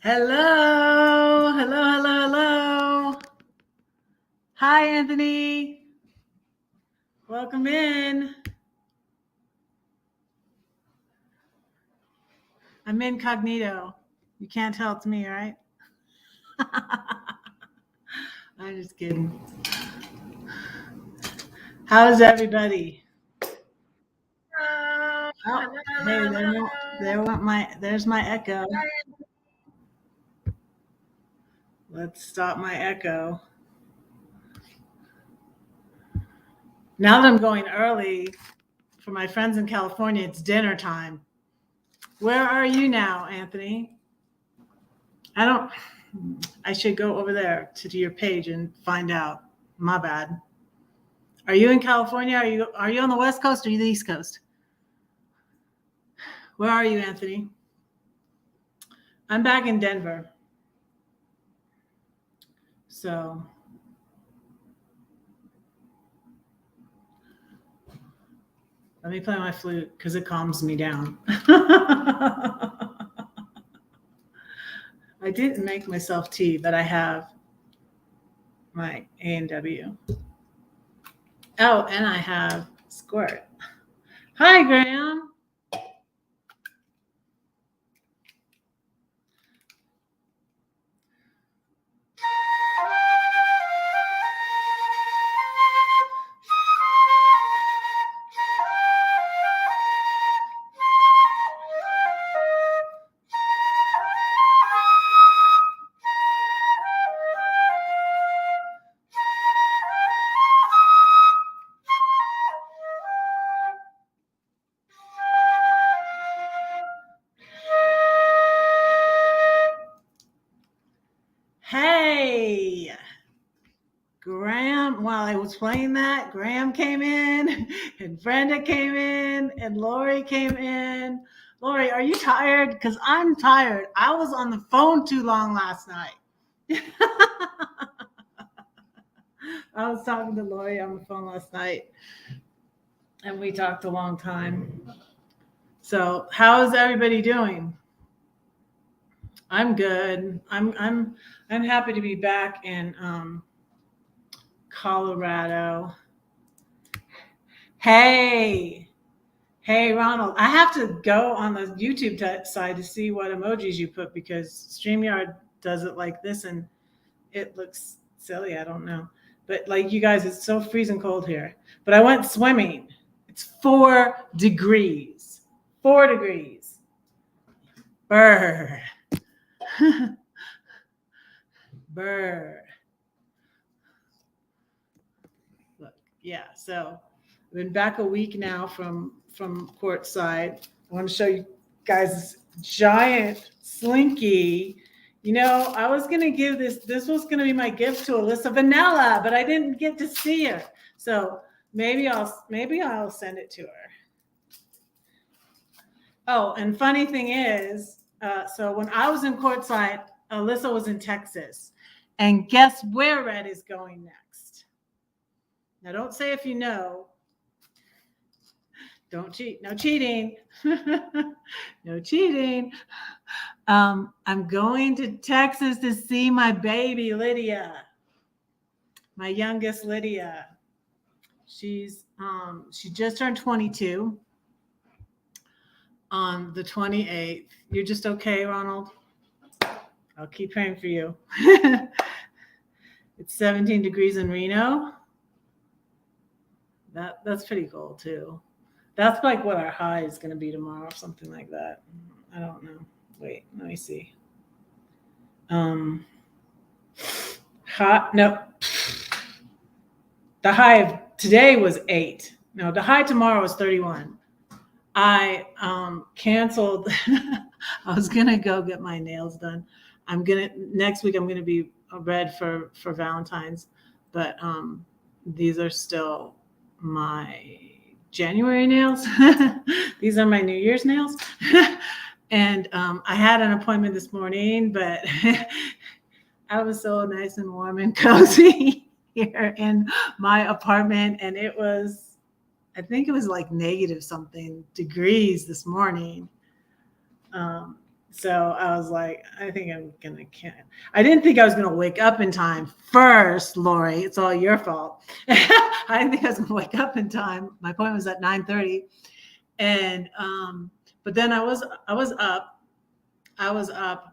Hello, hello, hello, hello. Hi, Anthony. Welcome in. I'm incognito. You can't tell it's me, right? I'm just kidding. How's everybody? Oh, hey, there's my echo. Let's stop my echo. Now that I'm going early for my friends in California, it's dinner time. Where are you now, Anthony? I should go over there to your page and find out. My bad. Are you in California? Are you on the West Coast or the East Coast? Where are you, Anthony? I'm back in Denver. So let me play my flute because it calms me down. I didn't make myself tea, but I have my A&W. Oh, and I have Squirt. Hi, Graham. Hey, Graham, while I was playing that, Graham came in and Brenda came in and Lori came in. Lori, are you tired? Because I'm tired. I was on the phone too long last night. I was talking to Lori on the phone last night and we talked a long time. So how's everybody doing? I'm good. I'm happy to be back in Colorado. Hey, Ronald, I have to go on the YouTube side to see what emojis you put because StreamYard does it like this and it looks silly. I don't know. But like you guys, it's so freezing cold here. But I went swimming. It's 4 degrees. 4 degrees. Brr. Brr. Look, yeah. So I've been back a week now from courtside. I want to show you guys this giant slinky. You know, I was gonna give this was gonna be my gift to Alyssa Vanilla, but I didn't get to see her. So maybe I'll send it to her. Oh, and funny thing is, so when I was in courtside, Alyssa was in Texas. And guess where Red is going next? Now don't say if you know. Don't cheat. No cheating. No cheating. I'm going to Texas to see my baby Lydia, my youngest Lydia. She just turned 22 on the 28th. You're just okay, Ronald? I'll keep praying for you. It's 17 degrees in Reno. That's pretty cool too. That's like what our high is going to be tomorrow, something like that. I don't know. Wait, let me see. Hot? No. The high of today was 8. No, the high tomorrow is 31. I canceled. I was gonna go get my nails done. Next week I'm gonna be red for Valentine's, but these are still my January nails. These are my New Year's nails. And I had an appointment this morning, but I was so nice and warm and cozy here in my apartment. And I think it was like negative something degrees this morning. So I was like, I think I'm gonna can't. I didn't think I was gonna wake up in time. First, Lori, it's all your fault. I didn't think I was gonna wake up in time. My appointment was at 9:30, and but then I was up,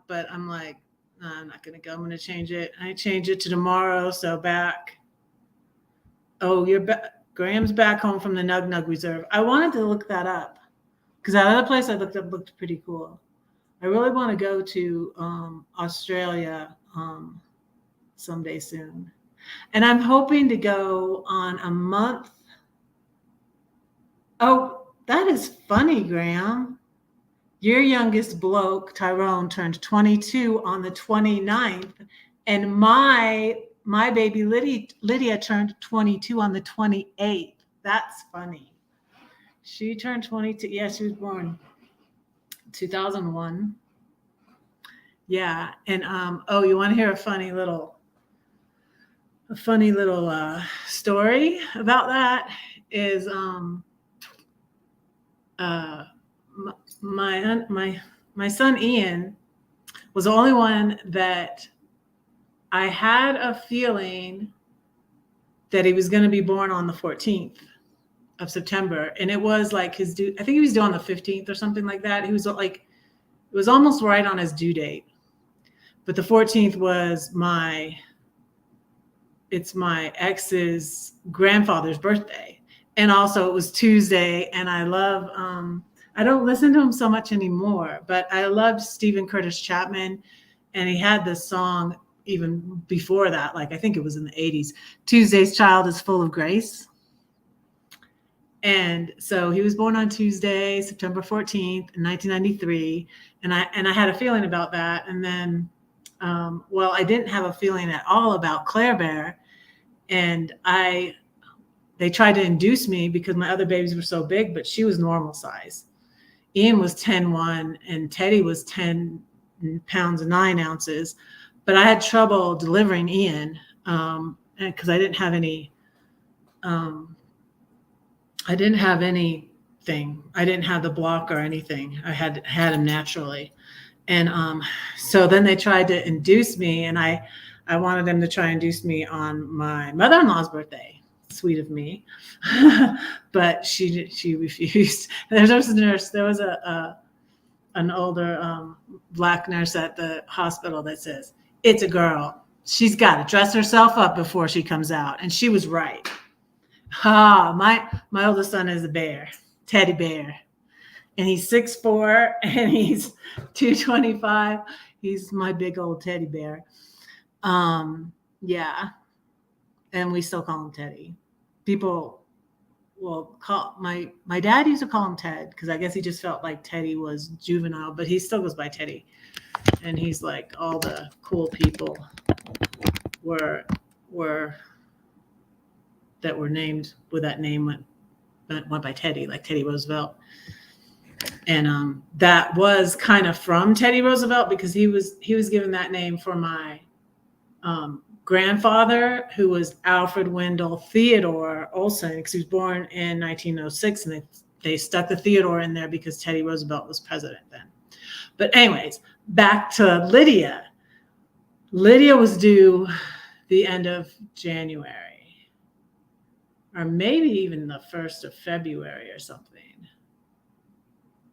but I'm like, no, I'm not gonna go. I'm gonna change it. I change it to tomorrow. So back. Oh, you're back. Graham's back home from the Nug Nug Reserve. I wanted to look that up because that other place I looked up looked pretty cool. I really want to go to Australia someday soon. And I'm hoping to go on a month. Oh, that is funny, Graham. Your youngest bloke, Tyrone, turned 22 on the 29th. And my baby Lydia turned 22 on the 28th. That's funny. She turned 22. Yeah, she was born 2001. Yeah, and oh, you want to hear a funny little story about that? Is my son Ian was the only one that I had a feeling that he was going to be born on the 14th of September, and it was like his due. I think he was due on the 15th or something like that. He was like, it was almost right on his due date. But the 14th was it's my ex's grandfather's birthday. And also it was Tuesday. And I love, I don't listen to him so much anymore, but I loved Stephen Curtis Chapman. And he had this song even before that, like I think it was in the 80s, Tuesday's Child is Full of Grace. And so he was born on Tuesday, September 14th, in 1993. And I had a feeling about that. And then, well, I didn't have a feeling at all about Claire Bear. And they tried to induce me because my other babies were so big, but she was normal size. Ian was 10'1" and Teddy was 10 pounds and 9 ounces. But I had trouble delivering Ian because I didn't have any. I didn't have anything. I didn't have the block or anything. I had him naturally. And so then they tried to induce me, and I wanted them to try and induce me on my mother-in-law's birthday. Sweet of me. But she refused. There was a nurse. There was an older Black nurse at the hospital that says, it's a girl. She's got to dress herself up before she comes out. And she was right. My oldest son is a bear, teddy bear. And he's 6'4" and he's 225. He's my big old teddy bear. Yeah. And we still call him Teddy. People will call my dad used to call him Ted because I guess he just felt like Teddy was juvenile, but he still goes by Teddy. And he's like all the cool people were that were named with that name went by Teddy, like Teddy Roosevelt. And that was kind of from Teddy Roosevelt because he was given that name for my grandfather, who was Alfred Wendell Theodore Olson, because he was born in 1906, and they stuck the Theodore in there because Teddy Roosevelt was president then. But anyways, back to Lydia. Lydia was due the end of January, or maybe even the 1st of February or something.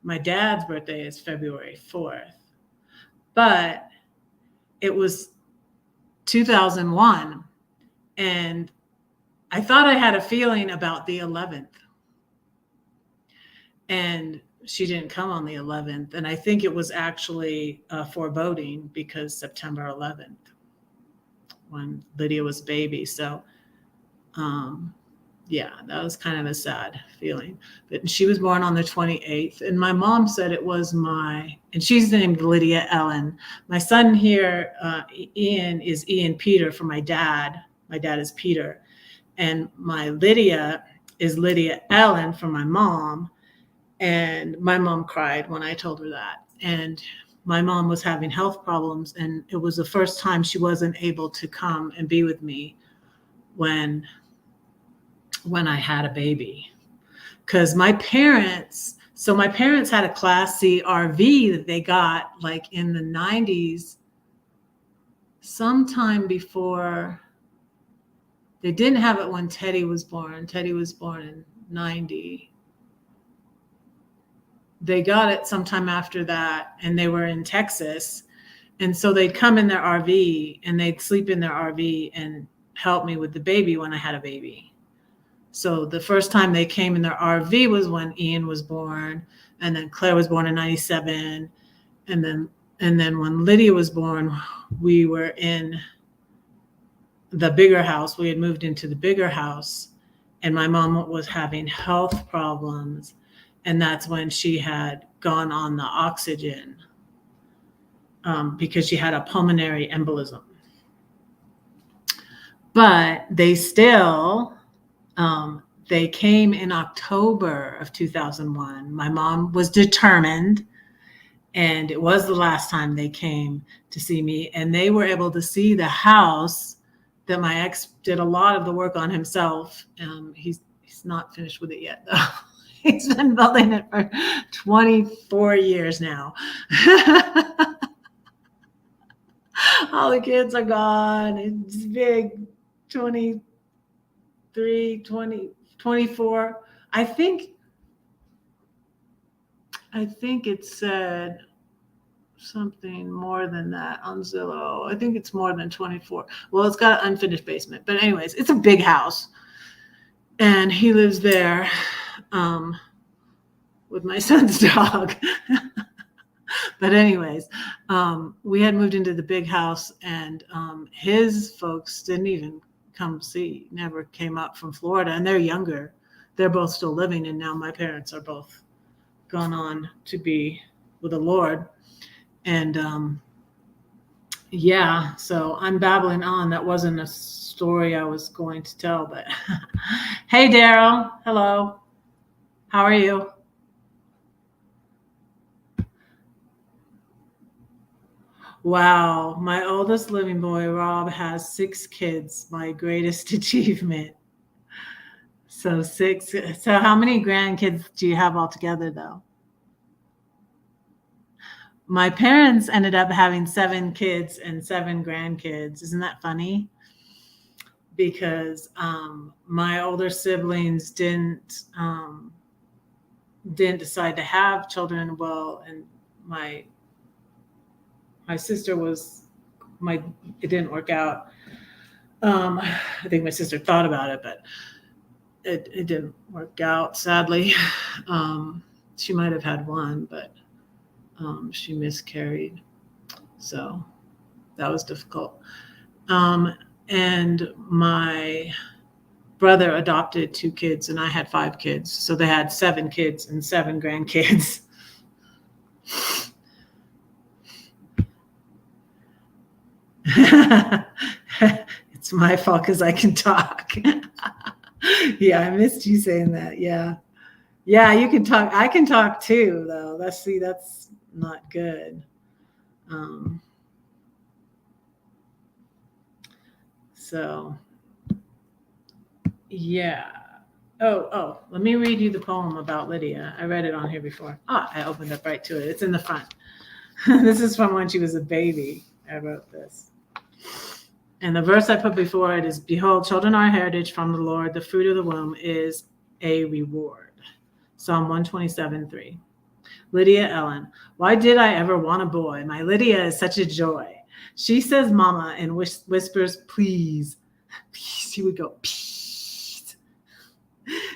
My dad's birthday is February 4th, but it was 2001, and I thought I had a feeling about the 11th, and she didn't come on the 11th, and I think it was actually foreboding because September 11th, when Lydia was a baby. So yeah, that was kind of a sad feeling. But she was born on the 28th, and my mom said it was and she's named Lydia Ellen. My son here, Ian, is Ian Peter for my dad. My dad is Peter. And my Lydia is Lydia Ellen for my mom. And my mom cried when I told her that. And my mom was having health problems, and it was the first time she wasn't able to come and be with me when I had a baby, because my parents So my parents had a Class C RV that they got like in the 90s, sometime before. They didn't have it when Teddy was born. Teddy was born in 90. They got it sometime after that, and they were in Texas. And so they'd come in their RV and they'd sleep in their RV and help me with the baby when I had a baby. So the first time they came in their RV was when Ian was born, and then Claire was born in 97. And then when Lydia was born, we were in the bigger house. We had moved into the bigger house, and my mom was having health problems. And that's when she had gone on the oxygen because she had a pulmonary embolism. But they still, they came in October of 2001. My mom was determined, and it was the last time they came to see me. And they were able to see the house that my ex did a lot of the work on himself. He's not finished with it yet, though. He's been building it for 24 years now. All the kids are gone. It's big, 23, 20, 24. I think it said something more than that on Zillow. I think it's more than 24. Well, it's got an unfinished basement. But anyways, it's a big house. And he lives there with my son's dog. But anyways, we had moved into the big house, and his folks didn't even come see, never came up from Florida, and they're younger. They're both still living, and now my parents are both gone on to be with the Lord. And yeah, so I'm babbling on. That wasn't a story I was going to tell, but hey, Daryl. Hello. How are you? Wow. My oldest living boy, Rob, has 6 kids, my greatest achievement. So 6. So how many grandkids do you have altogether, though? My parents ended up having 7 kids and 7 grandkids. Isn't that funny? Because my older siblings didn't decide to have children. Well, and my sister it didn't work out. I think my sister thought about it, but it didn't work out, sadly. She might have had one, but she miscarried. So that was difficult. And my brother adopted 2 kids, and I had 5 kids. So they had 7 kids and 7 grandkids. It's my fault because I can talk. Yeah, I missed you saying that. Yeah, you can talk. I can talk too, though. That's not good. So yeah. Oh, let me read you the poem about Lydia. I read it on here before. I opened up right to it. It's in the front. This is from when she was a baby. I wrote this. And the verse I put before it is, "Behold, children are a heritage from the Lord. The fruit of the womb is a reward." Psalm 127:3. Lydia Ellen. Why did I ever want a boy? My Lydia is such a joy. She says mama and whispers, please. She would go, please.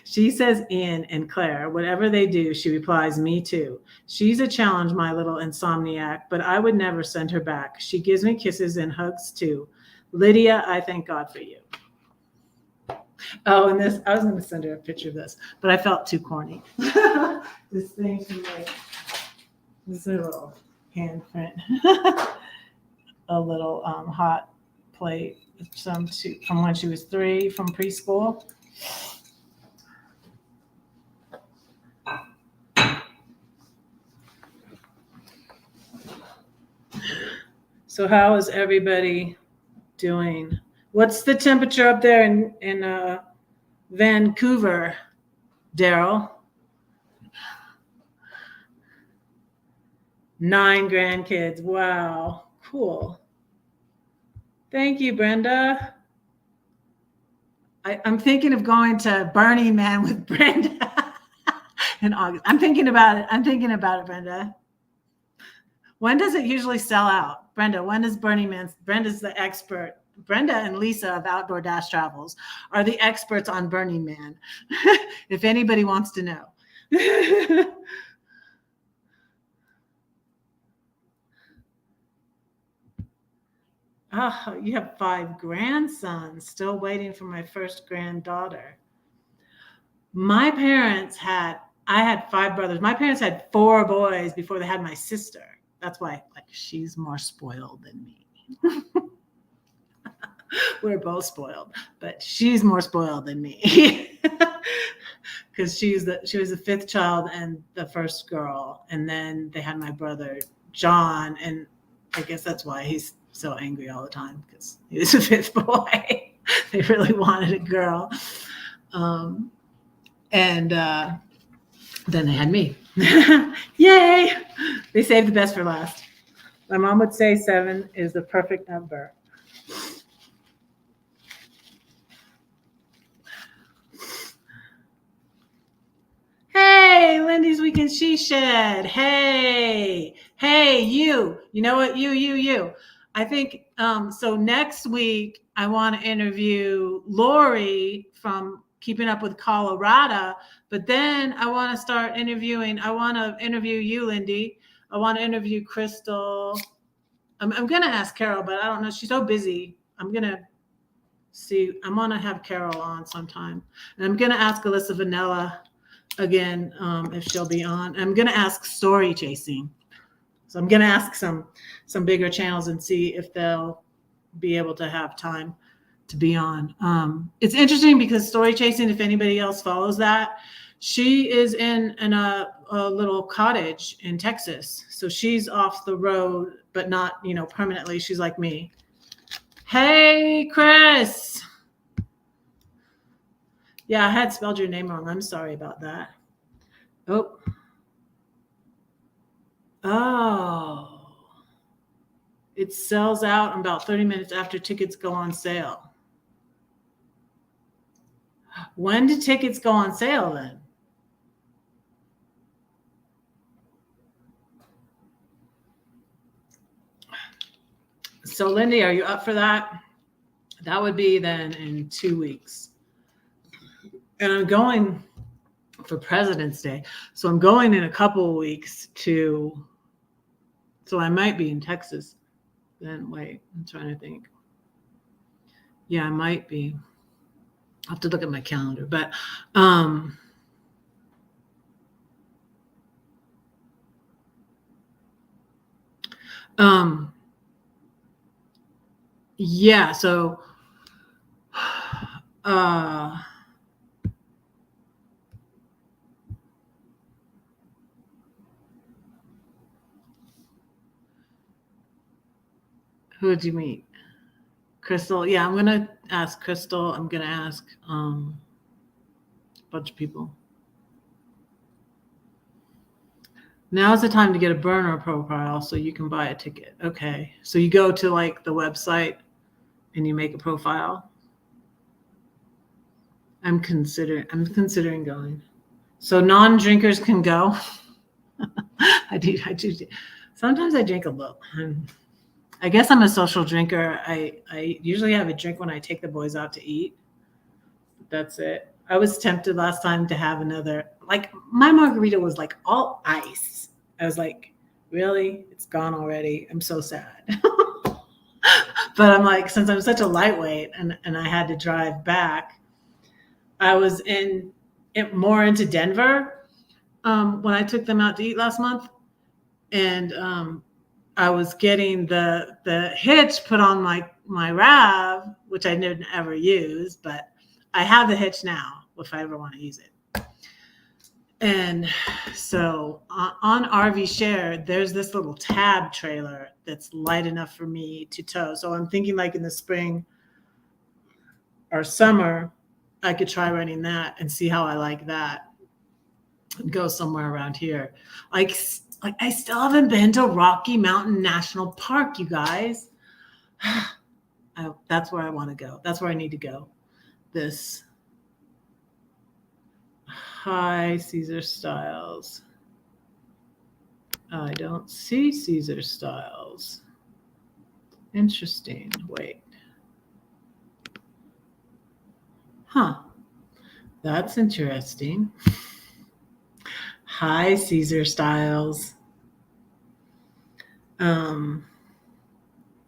She says Ian and Claire. Whatever they do, she replies, me too. She's a challenge, my little insomniac, but I would never send her back. She gives me kisses and hugs too. Lydia, I thank God for you. Oh, and this, I was going to send her a picture of this, but I felt too corny. This thing from like, this is a little handprint. A little hot plate from when she was 3 from preschool. So how is everybody doing? What's the temperature up there in Vancouver, Daryl? 9 grandkids. Wow. Cool. Thank you, Brenda. I'm thinking of going to Burning Man with Brenda in August. I'm thinking about it, Brenda. When does it usually sell out? Brenda, when is Burning Man? Brenda's the expert. Brenda and Lisa of Outdoor Dash Travels are the experts on Burning Man. If anybody wants to know. Oh, you have 5 grandsons. Still waiting for my first granddaughter. I had 5 brothers. My parents had 4 boys before they had my sister. That's why, like, she's more spoiled than me. We're both spoiled, but she's more spoiled than me because she was the 5th child and the first girl, and then they had my brother John, and I guess that's why he's so angry all the time, because he was the 5th boy. They really wanted a girl, and then they had me. Yay! They saved the best for last. My mom would say 7 is the perfect number. Hey, Lindy's Weekend She Shed. Hey, you know what? You. I think, so next week, I want to interview Lori from Keeping Up with Colorado, but then I want to interview you, Lindy. I want to interview Crystal. I'm going to ask Carol, but I don't know. She's so busy. I'm going to have Carol on sometime. And I'm going to ask Alyssa Vanilla again, if she'll be on. I'm going to ask Story Chasing. So I'm going to ask some bigger channels and see if they'll be able to have time to be on. It's interesting because Story Chasing, if anybody else follows that, she is in a little cottage in Texas. So she's off the road, but not, permanently. She's like me. Hey, Chris. Yeah, I had spelled your name wrong. I'm sorry about that. Oh. It sells out in about 30 minutes after tickets go on sale. When do tickets go on sale then? So, Lindy, are you up for that? That would be then in 2 weeks. And I'm going for President's Day. So I'm going in a couple of weeks so I might be in Texas. Then wait, I'm trying to think. Yeah, I might be. I'll have to look at my calendar, but yeah, so who did you meet? Crystal. Yeah, I'm gonna ask Crystal. I'm gonna ask a bunch of people. Now's the time to get a burner profile so you can buy a ticket. Okay, so you go to like the website and you make a profile. I'm considering going. So non-drinkers can go. I do. Sometimes I drink a little. I guess I'm a social drinker. I usually have a drink when I take the boys out to eat. That's it. I was tempted last time to have another, like my margarita was like all ice. I was like, really? It's gone already. I'm so sad. But I'm like, since I'm such a lightweight and I had to drive back, I was more into Denver when I took them out to eat last month. And I was getting the hitch put on my RAV, which I didn't ever use, but I have the hitch now if I ever want to use it. And so on RV Share, there's this little tab trailer that's light enough for me to tow. So I'm thinking like in the spring or summer, I could try running that and see how I like that and go somewhere around here. Like Like, I still haven't been to Rocky Mountain National Park, you guys. That's where I want to go. That's where I need to go. This. Hi, Caesar Styles. I don't see Caesar Styles. Interesting. Wait. Huh. That's interesting. Hi, Caesar Styles.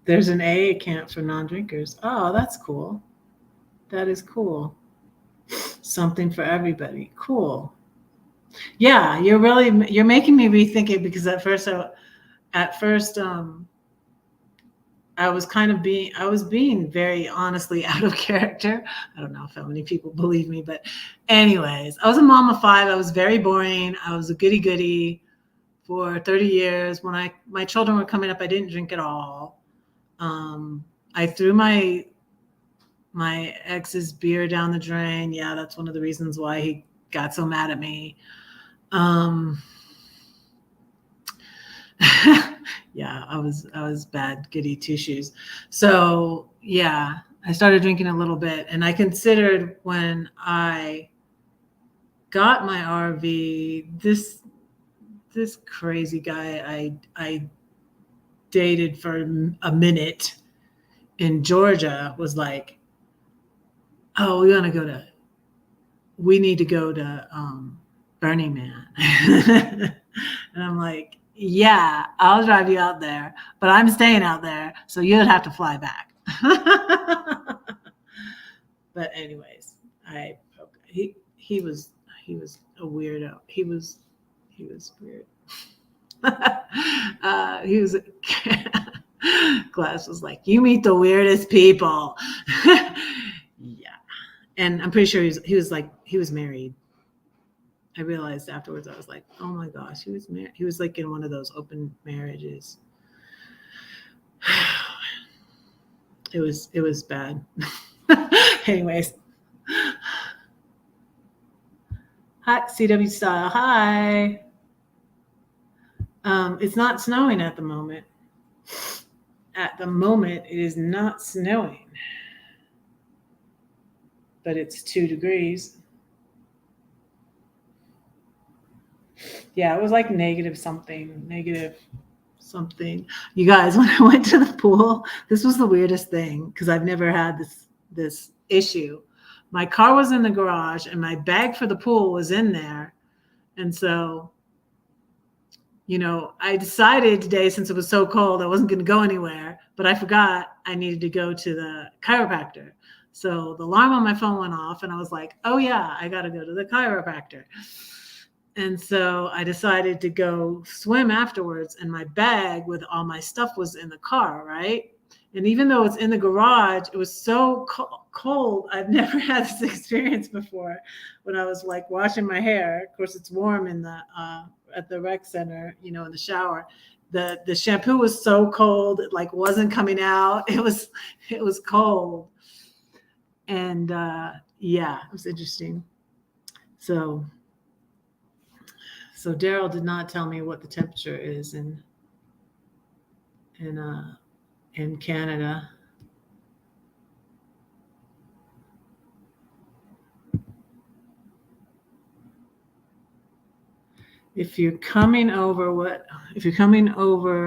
There's an AA camp for non-drinkers. Oh, that's cool. That is cool. Something for everybody. Cool. Yeah, you're making me rethink it, because at first I was being very honestly out of character. I don't know if how many people believe me, but anyways, I was a mom of 5. I was very boring. I was a goody goody for 30 years. When my children were coming up, I didn't drink at all. I threw my ex's beer down the drain. Yeah, that's one of the reasons why he got so mad at me. Yeah, I was bad goody two shoes. So yeah, I started drinking a little bit, and I considered, when I got my RV, this crazy guy I dated for a minute in Georgia was like, oh, we need to go to Burning Man. And I'm like, yeah, I'll drive you out there, but I'm staying out there, so you'd have to fly back. But anyways, he was a weirdo. He was weird. He was Glass was like, you meet the weirdest people. Yeah. And I'm pretty sure he was married. I realized afterwards, I was like, oh my gosh, he was married. He was like in one of those open marriages. It was bad. Anyways. Hi, CW Style. Hi. It's not snowing at the moment. At the moment, it is not snowing. But it's 2 degrees. Yeah, it was like negative something. You guys, when I went to the pool, this was the weirdest thing, because I've never had this issue. My car was in the garage and my bag for the pool was in there. And so, I decided today, since it was so cold, I wasn't going to go anywhere, but I forgot I needed to go to the chiropractor. So the alarm on my phone went off, and I was like, oh yeah, I got to go to the chiropractor. And so I decided to go swim afterwards, and my bag with all my stuff was in the car, right? And even though it's in the garage, it was so cold. I've never had this experience before. When I was like washing my hair, of course it's warm in the at the rec center, in the shower. The shampoo was so cold, it like wasn't coming out. It was cold. And yeah, it was interesting. So Daryl did not tell me what the temperature is in Canada. If you're coming over,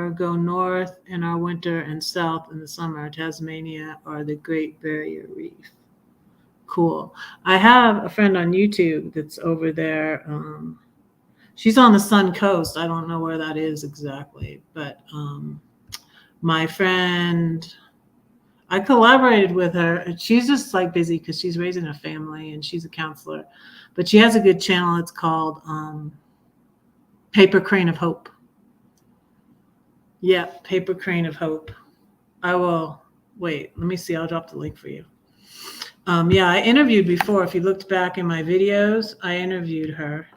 go north in our winter and south in the summer, Tasmania or the Great Barrier Reef. Cool. I have a friend on YouTube that's over there. She's on the Sun Coast. I don't know where that is exactly, but my friend, I collaborated with her. She's just like busy because she's raising a family and she's a counselor, but she has a good channel. It's called Paper Crane of Hope. Yeah, Paper Crane of Hope. I will wait. Let me see. I'll drop the link for you. Yeah, I interviewed before. If you looked back in my videos, I interviewed her.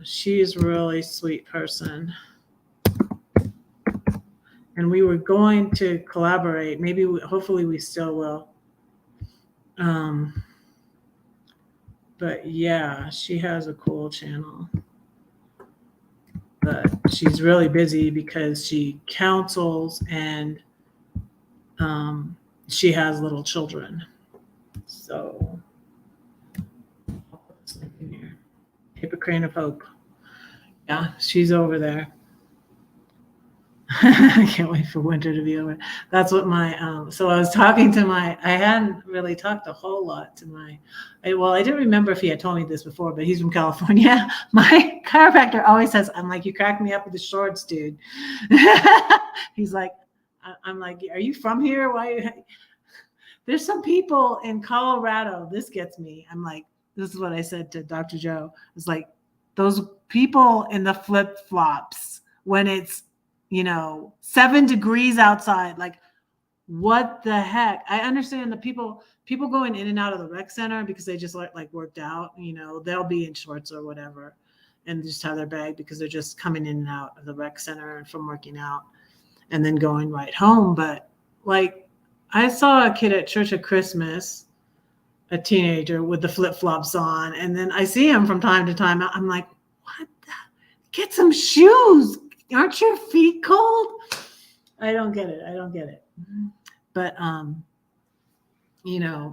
She's a really sweet person. And we were going to collaborate. Hopefully we still will. But yeah, she has a cool channel. but she's really busy because she counsels and she has little children. So, Hippocrane of Hope. Yeah, she's over there. I can't wait for winter to be over. That's what my, so I was talking to I hadn't really talked a whole lot to I didn't remember if he had told me this before, but he's from California. My chiropractor always says, I'm like, you crack me up with the shorts, dude. He's like, I'm like, are you from here? Why? There's some people in Colorado. This gets me. I'm like, this is what I said to Dr. Joe. It's like those people in the flip flops when it's, 7 degrees outside. Like, what the heck? I understand the people going in and out of the rec center because they just like worked out, they'll be in shorts or whatever and just have their bag because they're just coming in and out of the rec center from working out and then going right home. But like, I saw a kid at church at Christmas, a teenager with the flip flops on. And then I see him from time to time. I'm like, what? Get some shoes. Aren't your feet cold? I don't get it. But,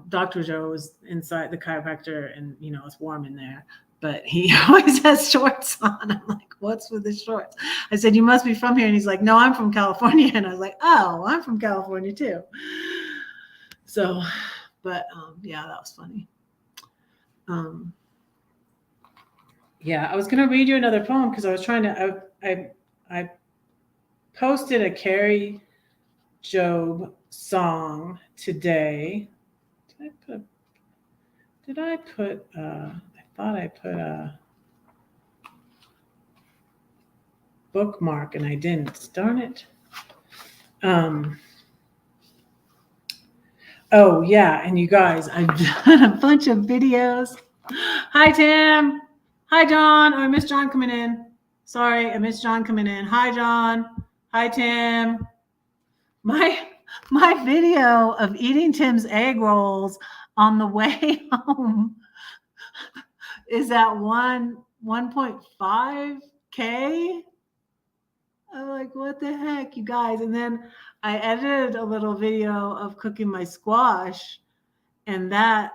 Dr. Joe was inside the chiropractor and, it's warm in there, but he always has shorts on. I'm like, what's with the shorts? I said, you must be from here. And he's like, no, I'm from California. And I was like, oh, I'm from California too. So, but, yeah, that was funny. Yeah, I was going to read you another poem because I was trying to, I posted a Carrie Job song today. I thought I put a bookmark and I didn't. Darn it. Oh yeah, and you guys, I've done a bunch of videos. Hi Tim. Hi John. Oh, I missed John coming in. Sorry, I missed John coming in. Hi John. Hi Tim. My video of eating Tim's egg rolls on the way home is at 1.5K. I'm like, what the heck, you guys? And then I edited a little video of cooking my squash, and that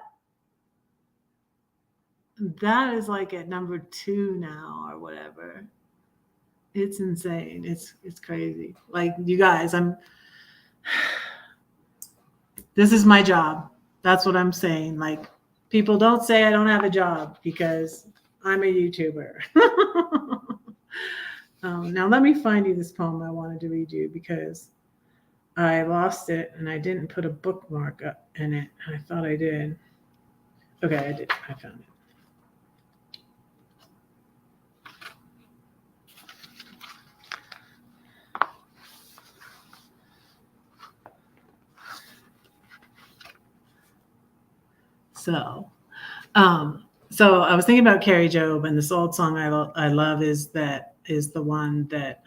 is like at number 2 now or whatever. It's insane. It's crazy. Like, you guys, this is my job. That's what I'm saying. Like, people don't say I don't have a job because I'm a YouTuber. Now let me find you this poem I wanted to read you because I lost it and I didn't put a bookmark up in it. I thought I did. Okay, I did. I found it. So I was thinking about Carrie Job, and this old song I love is the one that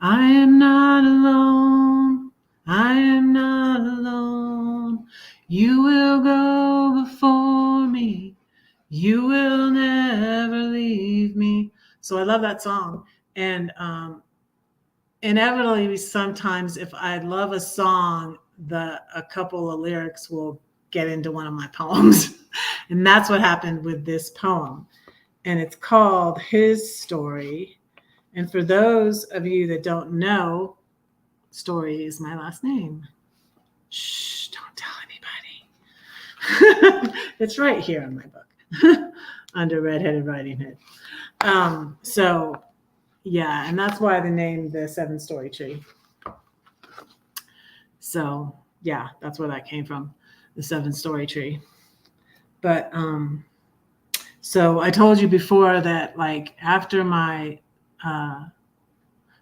I am not alone. I am not alone. You will go before me. You will never leave me. So I love that song. And inevitably, sometimes if I love a song, a couple of lyrics will get into one of my poems. And that's what happened with this poem. And it's called His Story. And for those of you that don't know, Story is my last name. Shh, don't tell anybody. It's right here in my book under Red-Headed Riding Hood. So yeah, and that's why the name, the 7-story tree. So yeah, that's where that came from, the 7-story tree. But so I told you before that, like, after my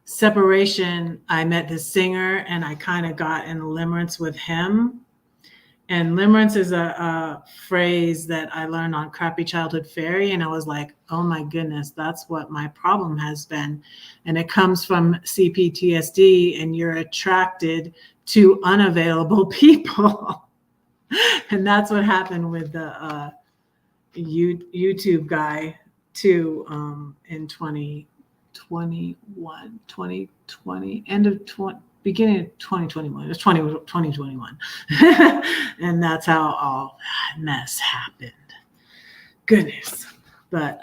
separation, I met this singer and I kind of got in limerence with him. And limerence is a phrase that I learned on Crappy Childhood Fairy. And I was like, oh my goodness, that's what my problem has been. And it comes from CPTSD, and you're attracted to unavailable people. And that's what happened with the YouTube guy in 2020, end of beginning of 2021. It was 2021. And that's how all that mess happened. Goodness. But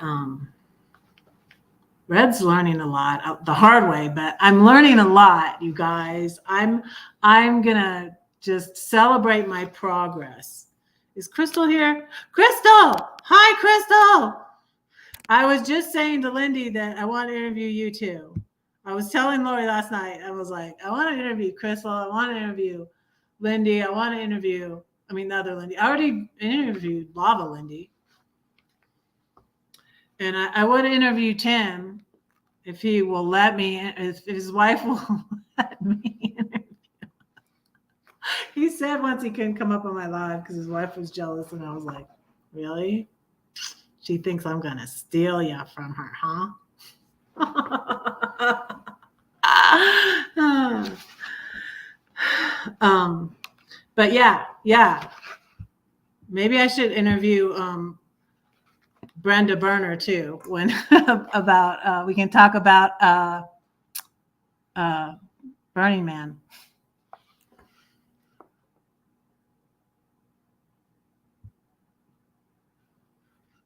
Red's learning a lot the hard way, but I'm learning a lot, you guys. I'm gonna just celebrate my progress. Is Crystal here? Crystal! Hi, Crystal! I was just saying to Lindy that I want to interview you too. I was telling Lori last night, I was like, I want to interview Crystal. I want to interview Lindy. I want to interview, the other Lindy. I already interviewed Lava Lindy. And I would interview Tim if he will let me, if his wife will let me interview. He said once he couldn't come up on my live because his wife was jealous. And I was like, really? She thinks I'm going to steal you from her, huh? But yeah. Maybe I should interview Brenda Berner too. When about we can talk about Burning Man.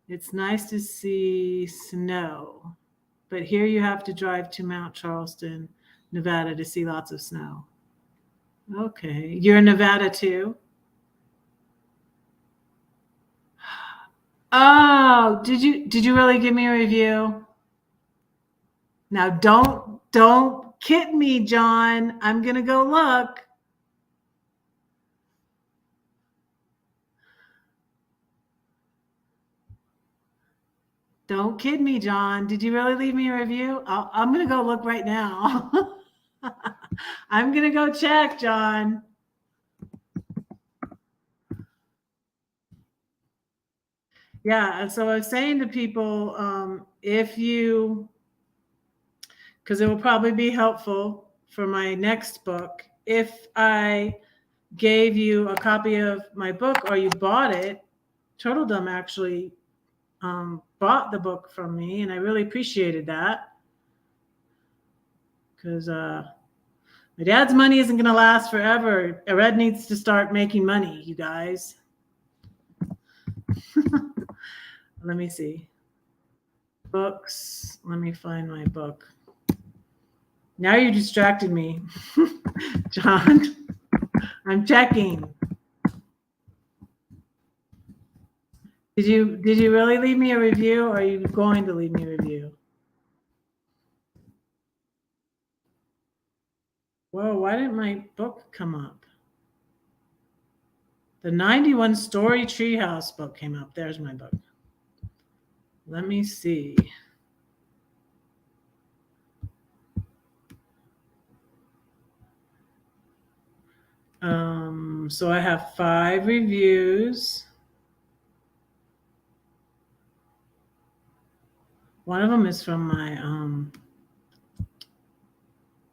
It's nice to see snow, but here you have to drive to Mount Charleston, Nevada to see lots of snow. Okay, you're in Nevada too? Oh, did you really give me a review? Now don't kid me, John. I'm gonna go look. Don't kid me, John. Did you really leave me a review? I'm gonna go look right now. I'm gonna go check, John. Yeah, so I was saying to people, if you, because it will probably be helpful for my next book, if I gave you a copy of my book or you bought it. Turtledom actually bought the book from me, and I really appreciated that because my dad's money isn't going to last forever. Red needs to start making money, you guys. Let me see. Books. Let me find my book. Now you distracted me, John. I'm checking. Did you really leave me a review, or are you going to leave me a review? Whoa, why didn't my book come up? The 91 Story Treehouse book came up. There's my book. Let me see. So I have 5 reviews. One of them is from my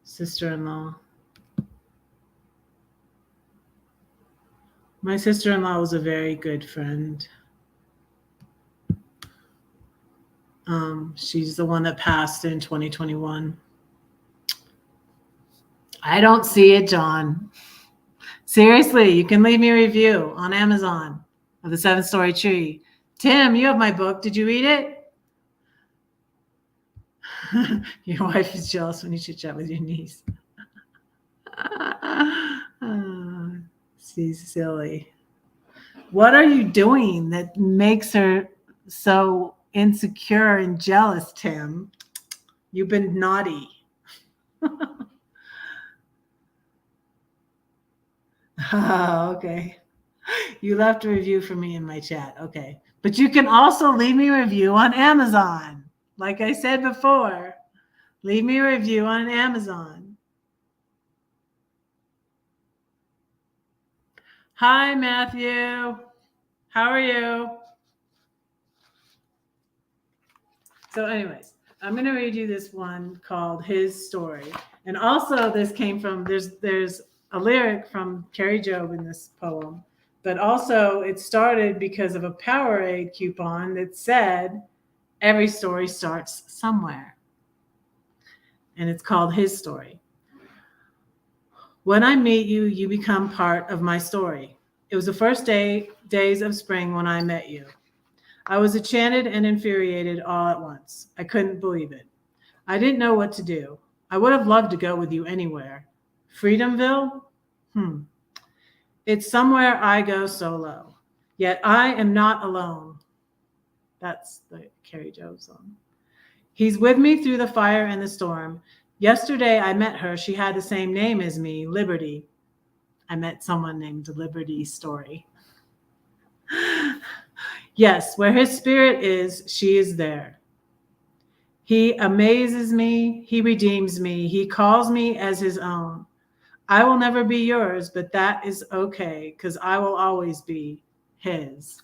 sister-in-law. My sister-in-law was a very good friend. She's the one that passed in 2021. I don't see it, John. Seriously, you can leave me a review on Amazon of the 7-Story Tree. Tim, you have my book. Did you read it? Your wife is jealous when you chit chat with your niece. She's silly. What are you doing that makes her so insecure and jealous, Tim? You've been naughty. Oh, okay. You left a review for me in my chat. Okay. But you can also leave me a review on Amazon. Like I said before, leave me a review on Amazon. Hi, Matthew. How are you? So anyways, I'm going to read you this one called His Story. And also this came from, there's a lyric from Carrie Job in this poem, but also it started because of a Powerade coupon that said, Every story starts somewhere, and it's called his story. When I meet you, you become part of my story. It was the first days of spring when I met you. I was enchanted and infuriated all at once. I couldn't believe it. I didn't know what to do. I would have loved to go with you anywhere. Freedomville? It's somewhere I go solo. Yet I am not alone. That's the Carrie Joe song. He's with me through the fire and the storm. Yesterday I met her. She had the same name as me, Liberty. I met someone named Liberty Story. Yes, where his spirit is, she is there. He amazes me. He redeems me. He calls me as his own. I will never be yours, but that is okay because I will always be his.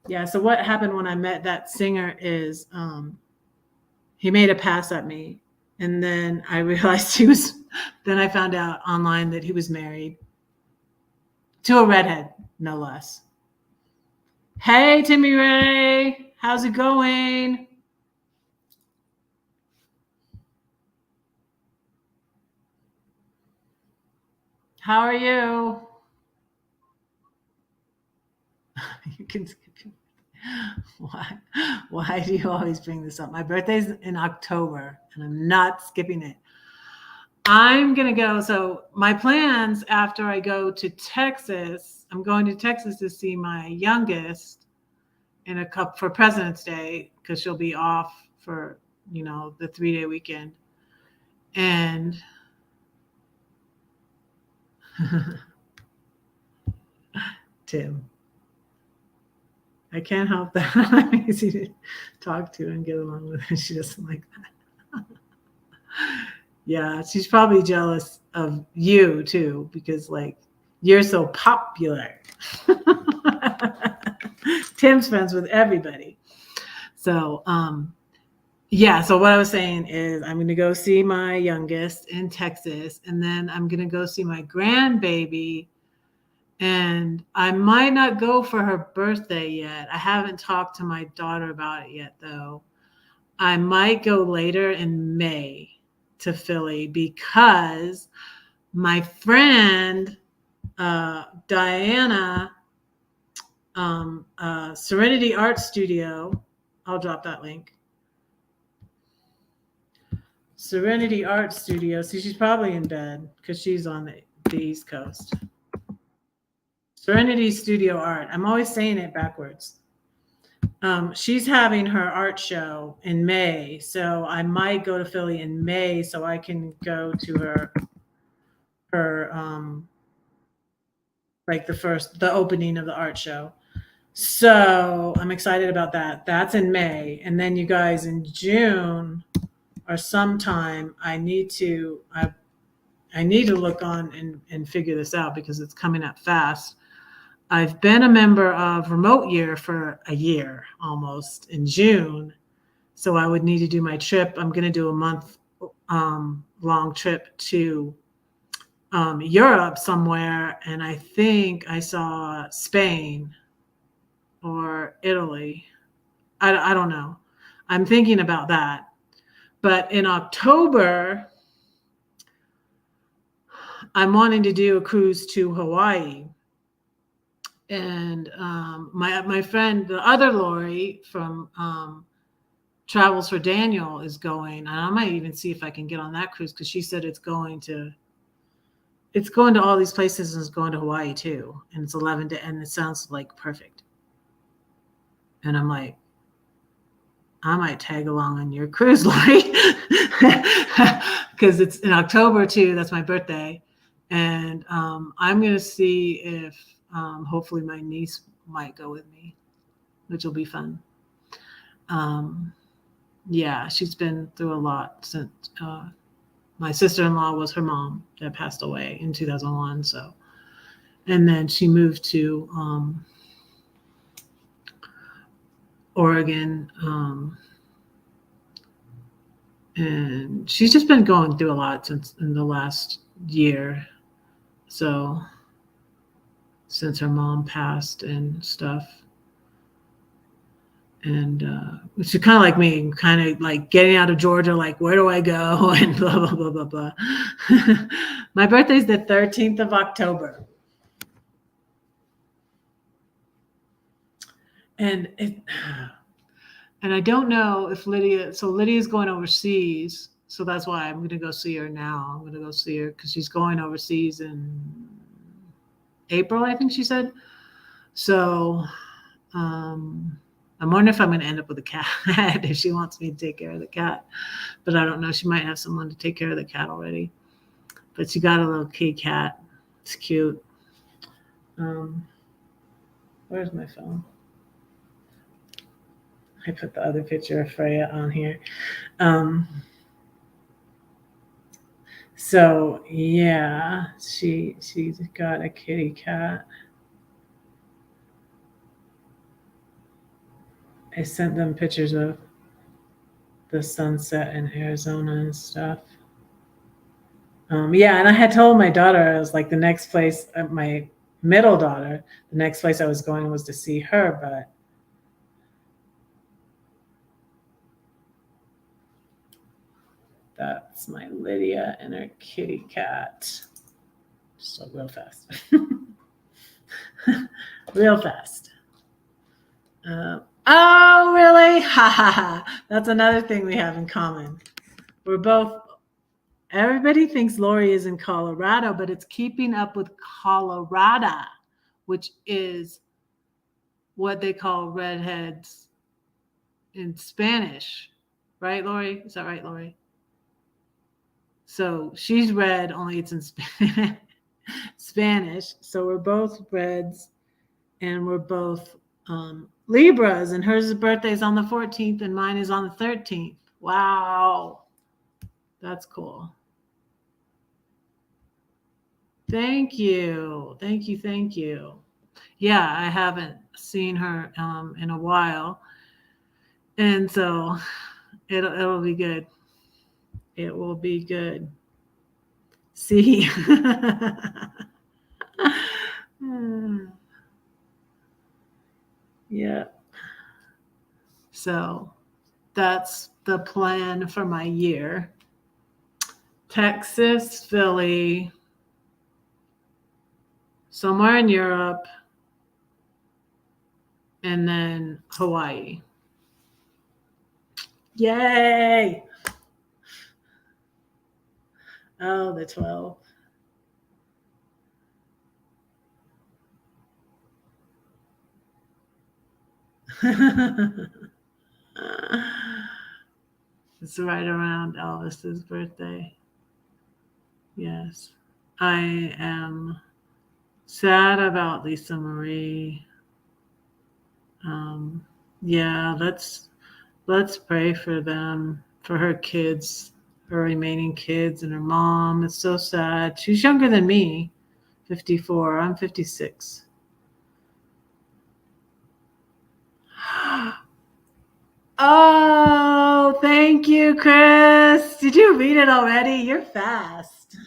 Yeah, so what happened when I met that singer is he made a pass at me. And then I realized then I found out online that he was married to a redhead, no less. Hey, Timmy Ray, how's it going? How are you? You can skip it. Why do you always bring this up? My birthday's in October, and I'm not skipping it. I'm going to go. So my plans after I go to Texas, I'm going to Texas to see my youngest in a cup for President's Day because she'll be off for, the 3-day weekend. And Tim, I can't help that. I'm easy to talk to and get along with her. She doesn't like that. Yeah, she's probably jealous of you too, because you're so popular. Tim's friends with everybody. So, so what I was saying is I'm going to go see my youngest in Texas, and then I'm going to go see my grandbaby, and I might not go for her birthday yet. I haven't talked to my daughter about it yet, though. I might go later in May to Philly because my friend Diana, Serenity Art Studio, I'll drop that link. Serenity Art Studio. See, she's probably in bed because she's on the East Coast. Serenity Studio Art. I'm always saying it backwards. She's having her art show in May, so I might go to Philly in May so I can go to her the opening of the art show. So I'm excited about that. That's in May, and then you guys in June or sometime I need to look on and figure this out because it's coming up fast. I've been a member of Remote Year for a year almost in June. So I would need to do my trip. I'm going to do a month long trip to Europe somewhere. And I think I saw Spain or Italy. I don't know. I'm thinking about that. But in October, I'm wanting to do a cruise to Hawaii. And my friend, the other Lori from Travels for Daniel is going, and I might even see if I can get on that cruise because she said it's going to all these places and it's going to Hawaii too, and it's 11 days, and it sounds like perfect. And I'm like, I might tag along on your cruise, Lori, because it's in October too. That's my birthday, and I'm gonna see if. Hopefully my niece might go with me, which will be fun. She's been through a lot since my sister-in-law was her mom that passed away in 2001. So, and then she moved to Oregon, and she's just been going through a lot since in the last year. So. Since her mom passed and stuff. And she's kind of like me, kind of like getting out of Georgia, like, where do I go? And blah, blah, blah, blah, blah. My birthday's the 13th of October. And I don't know if Lydia's going overseas. So that's why I'm going to go see her now. I'm going to go see her because she's going overseas in April, I think she said. So I'm wondering if I'm going to end up with a cat if she wants me to take care of the cat. But I don't know. She might have someone to take care of the cat already. But she got a little kitty cat. It's cute. Where's my phone? I put the other picture of Freya on here. So yeah, she's got a kitty cat. I sent them pictures of the sunset in Arizona and stuff. Yeah, and I had told my daughter, I was like, the next place, my middle daughter, the next place I was going was to see her, but that's my Lydia and her kitty cat. Just real fast. Real fast. Oh, really? Ha ha ha. That's another thing we have in common. We're both, everybody thinks Lori is in Colorado, but it's Keeping Up with Colorado, which is what they call redheads in Spanish. Right, Lori? Is that right, Lori? So she's red, only it's in Spanish. So we're both reds, and we're both Libras, and hers birthday is on the 14th, and mine is on the 13th. Wow. That's cool. Thank you. Thank you. Thank you. Yeah, I haven't seen her in a while. And so it'll be good. It will be good. See. Yeah. So that's the plan for my year. Texas, Philly, somewhere in Europe, and then Hawaii. Yay! Oh, the 12. It's right around Elvis's birthday. Yes. I am sad about Lisa Marie. Yeah, let's pray for them, for her kids, her remaining kids, and her mom. It's so sad. She's younger than me, 54. I'm 56. Oh, thank you, Chris. Did you read it already? You're fast.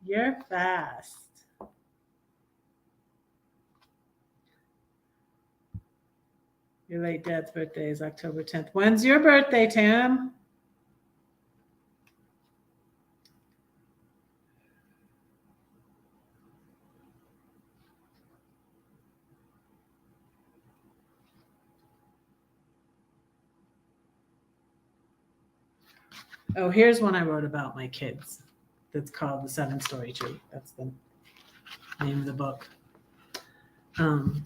You're fast. Your late dad's birthday is October 10th. When's your birthday, Tam? Oh, here's one I wrote about my kids. That's called The 7-Story Tree. That's the name of the book. And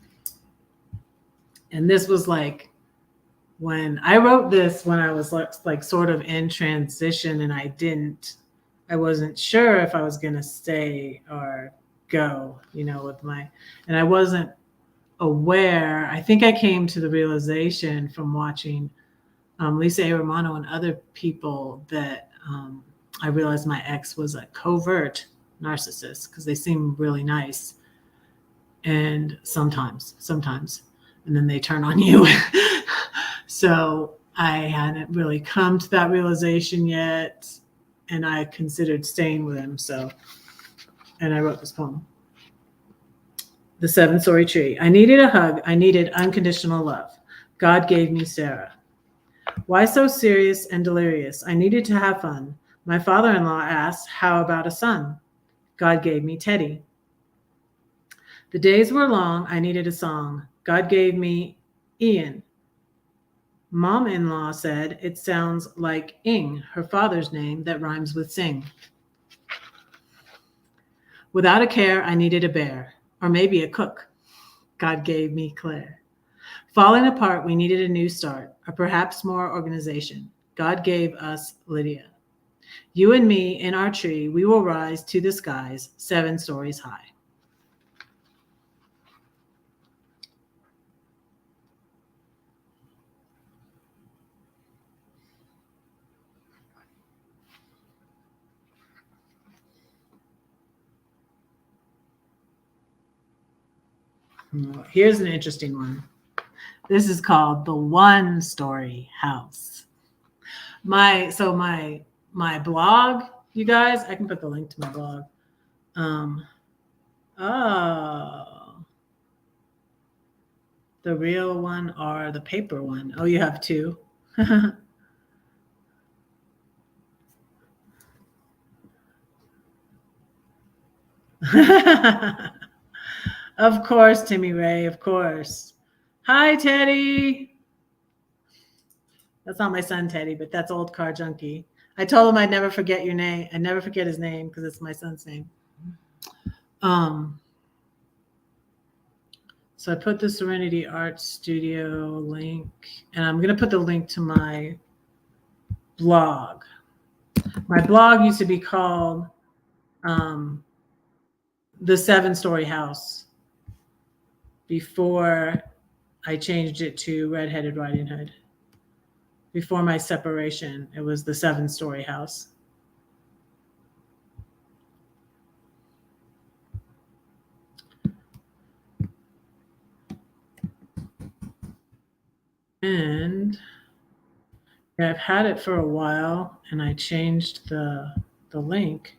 this was like when I wrote this when I was like sort of in transition, and I wasn't sure if I was going to stay or go, and I wasn't aware. I think I came to the realization from watching Lisa A. Romano and other people that I realized my ex was a covert narcissist, because they seem really nice. And sometimes, and then they turn on you. So I hadn't really come to that realization yet, and I considered staying with him. And I wrote this poem. The 7-Story Tree. I needed a hug. I needed unconditional love. God gave me Sarah. Why so serious and delirious? I needed to have fun. My father-in-law asked, how about a son? God gave me Teddy. The days were long. I needed a song. God gave me Ian. Mom-in-law said it sounds like Ing, her father's name that rhymes with sing. Without a care, I needed a bear, or maybe a cook. God gave me Claire. Falling apart, we needed a new start, or perhaps more organization. God gave us Lydia. You and me in our tree, we will rise to the skies, 7 stories high. Here's an interesting one. This is called the 1-story house. My blog, you guys, I can put the link to my blog. The real one or the paper one? Oh, you have 2. Of course, Timmy Ray, of course. Hi, Teddy. That's not my son, Teddy, but that's Old Car Junkie. I told him I'd never forget your name. I'd never forget his name because it's my son's name. So I put the Serenity Art Studio link, and I'm going to put the link to my blog. My blog used to be called The 7-Story House before I changed it to Red-Headed Riding Hood. Before my separation, it was the 7-Story House. And yeah, I've had it for a while, and I changed the link.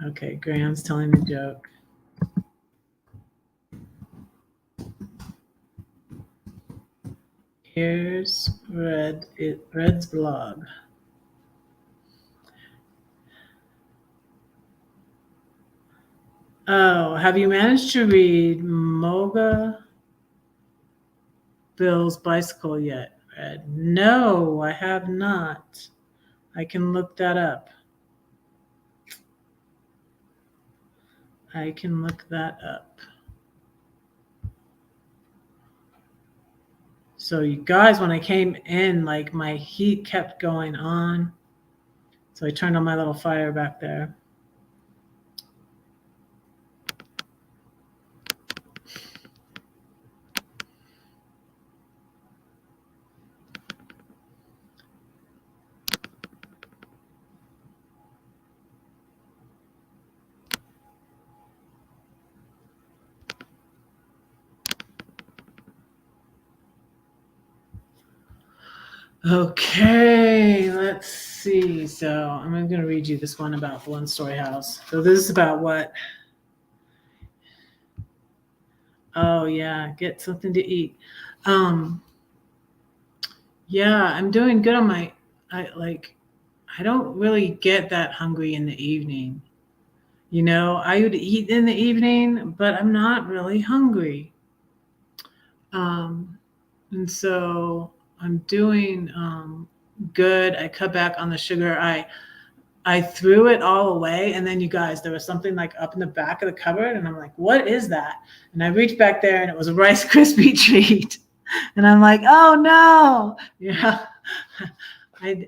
Okay, Graham's telling the joke. Here's Red's blog. Oh, have you managed to read Moga Bill's Bicycle yet, Red? No, I have not. I can look that up. I can look that up. So you guys, when I came in, like my heat kept going on. So I turned on my little fire back there. Okay, let's see. So I'm going to read you this one about the 1-story house. So this is about what? Oh yeah, get something to eat. Yeah, I'm doing good on my. I don't really get that hungry in the evening. You know, I would eat in the evening, but I'm not really hungry. And so I'm doing good. I cut back on the sugar. I threw it all away, and then you guys, there was something like up in the back of the cupboard, and I'm like, what is that? And I reached back there, and it was a Rice Krispie treat. And I'm like, oh no. Yeah. I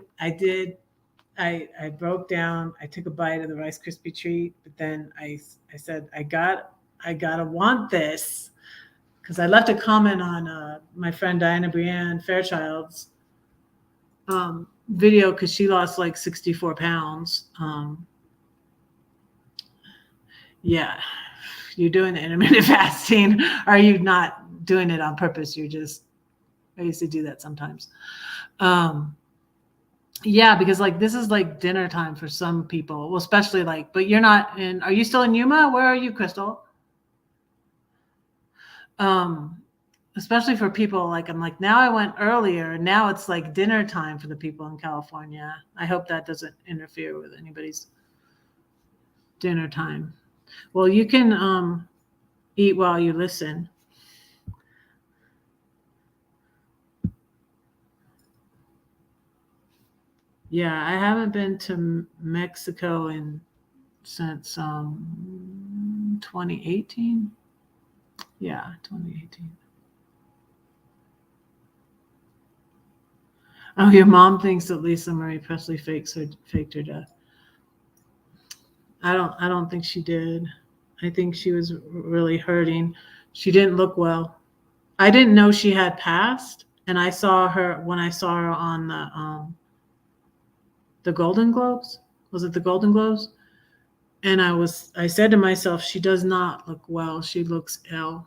broke down. I took a bite of the Rice Krispie treat, but then I said, I gotta want this, because I left a comment on my friend Diana Brienne Fairchild's video, because she lost like 64 pounds. Yeah, you're doing the intermittent fasting. Are you not doing it on purpose? I used to do that sometimes. Yeah, because like this is like dinner time for some people. Well, especially like, but you're not in, are you still in Yuma? Where are you, Crystal? especially for people like, I'm like, now I went earlier. Now it's like dinner time for the people in California. I hope that doesn't interfere with anybody's dinner time. Well, you can eat while you listen. Yeah, I haven't been to Mexico since 2018. Yeah, 2018. Oh, your mom thinks that Lisa Marie Presley faked her death. I don't think she did. I think she was really hurting. She didn't look well. I didn't know she had passed, and I saw her when I saw her on the Golden Globes. Was it the Golden Globes? And I said to myself, she does not look well. She looks ill.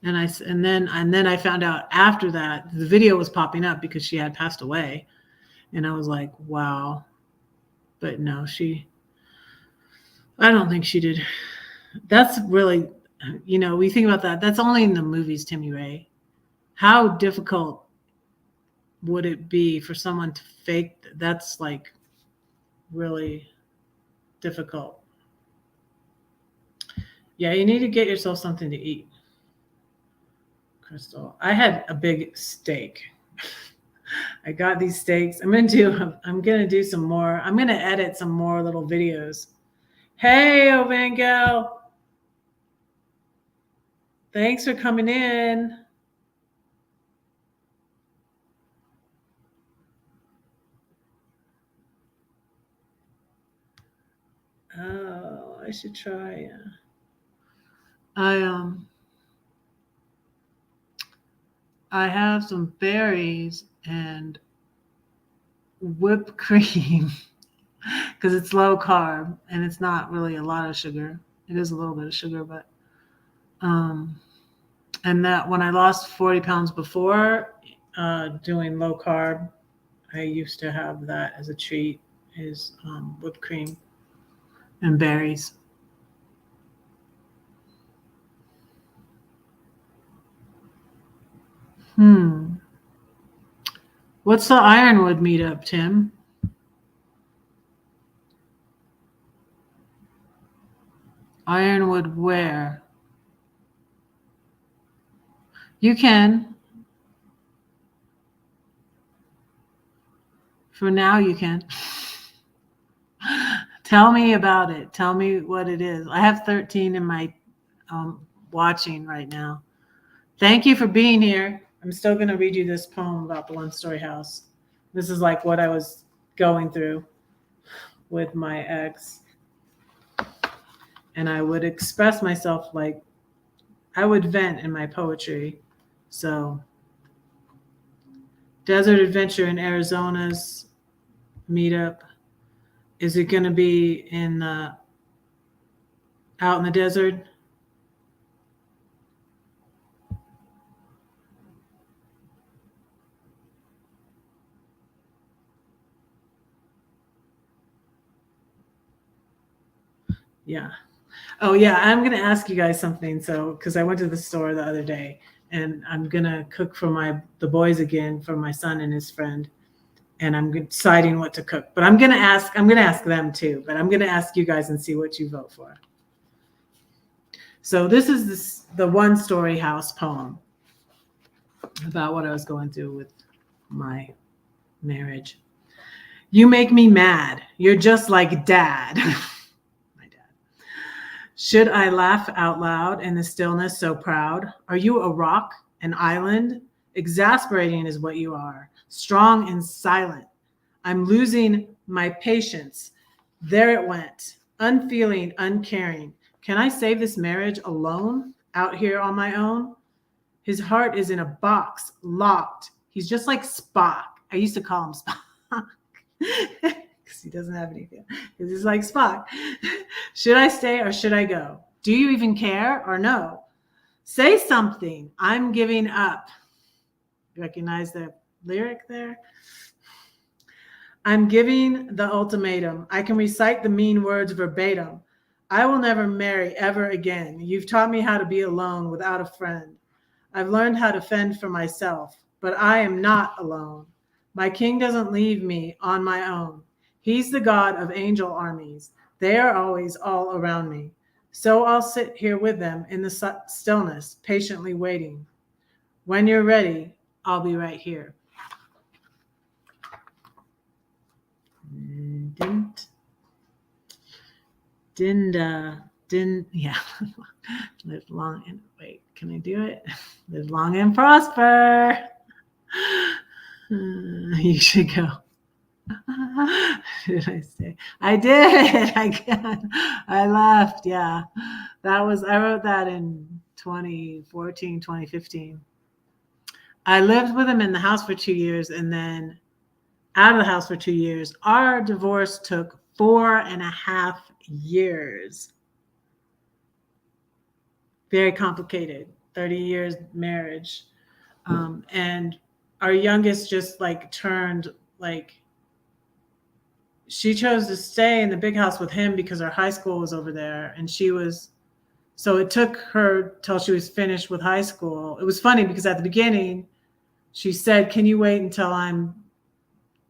And then I found out after that the video was popping up because she had passed away, and I was like, wow. But no, I don't think she did. That's really, we think about that. That's only in the movies, Timmy Ray. How difficult would it be for someone to fake? That's like really difficult. Yeah, you need to get yourself something to eat. Crystal, I had a big steak. I got these steaks. I'm gonna do some more. I'm gonna edit some more little videos. Hey, Ovangel. Thanks for coming in. Oh, I should try. I have some berries and whipped cream because it's low carb and it's not really a lot of sugar. It is a little bit of sugar, but and that when I lost 40 pounds before doing low carb, I used to have that as a treat, is whipped cream and berries. What's the Ironwood meetup, Tim? Ironwood where? You can. For now, you can. Tell me about it. Tell me what it is. I have 13 in my watching right now. Thank you for being here. I'm still going to read you this poem about the one-story house. This is like what I was going through with my ex. And I would express myself like I would vent in my poetry. So, Desert Adventure in Arizona's meetup. Is it going to be out in the desert? Yeah. Oh yeah, I'm going to ask you guys something. So, because I went to the store the other day, and I'm going to cook for the boys again, for my son and his friend, and I'm deciding what to cook. But I'm going to ask them too. But I'm going to ask you guys and see what you vote for. So this is the one-story house poem about what I was going through with my marriage. You make me mad. You're just like dad. My dad. Should I laugh out loud in the stillness so proud? Are you a rock, an island? Exasperating is what you are. Strong and silent. I'm losing my patience. There it went. Unfeeling, uncaring. Can I save this marriage alone, out here on my own? His heart is in a box, locked. He's just like Spock. I used to call him Spock because he doesn't have anything. Because he's like Spock. Should I stay or should I go? Do you even care or no? Say something. I'm giving up. Recognize the lyric there? I'm giving the ultimatum. I can recite the mean words verbatim. I will never marry ever again. You've taught me how to be alone without a friend. I've learned how to fend for myself, but I am not alone. My king doesn't leave me on my own. He's the God of angel armies. They are always all around me. So I'll sit here with them in the stillness, patiently waiting. When you're ready, I'll be right here. Yeah. Live long and wait, can I do it? Live long and prosper. You should go. Did I say? I did. I left. Yeah. I wrote that in 2014, 2015. I lived with him in the house for 2 years and then out of the house for 2 years. Our divorce took 4.5 years. Very complicated. 30 years marriage. And our youngest just like turned like, she chose to stay in the big house with him because her high school was over there. And so it took her till she was finished with high school. It was funny because at the beginning, she said, can you wait until I'm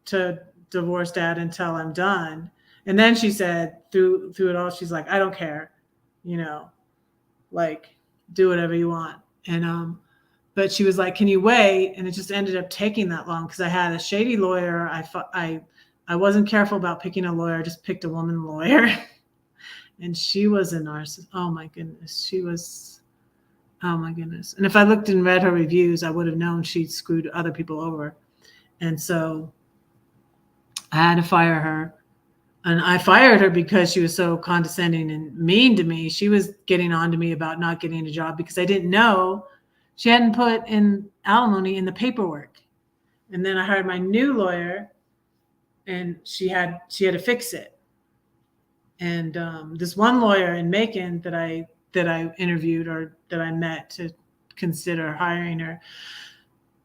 to divorce dad until I'm done? And then she said through it all, she's like, I don't care, like do whatever you want. And, but she was like, can you wait? And it just ended up taking that long because I had a shady lawyer. I wasn't careful about picking a lawyer. I just picked a woman lawyer. And she was a narcissist. Oh my goodness. Oh my goodness. And if I looked and read her reviews, I would have known she'd screwed other people over. And so I had to fire her. And I fired her because she was so condescending and mean to me. She was getting on to me about not getting a job because I didn't know she hadn't put in alimony in the paperwork. And then I hired my new lawyer and she had to fix it. And this one lawyer in Macon that I interviewed or that I met to consider hiring her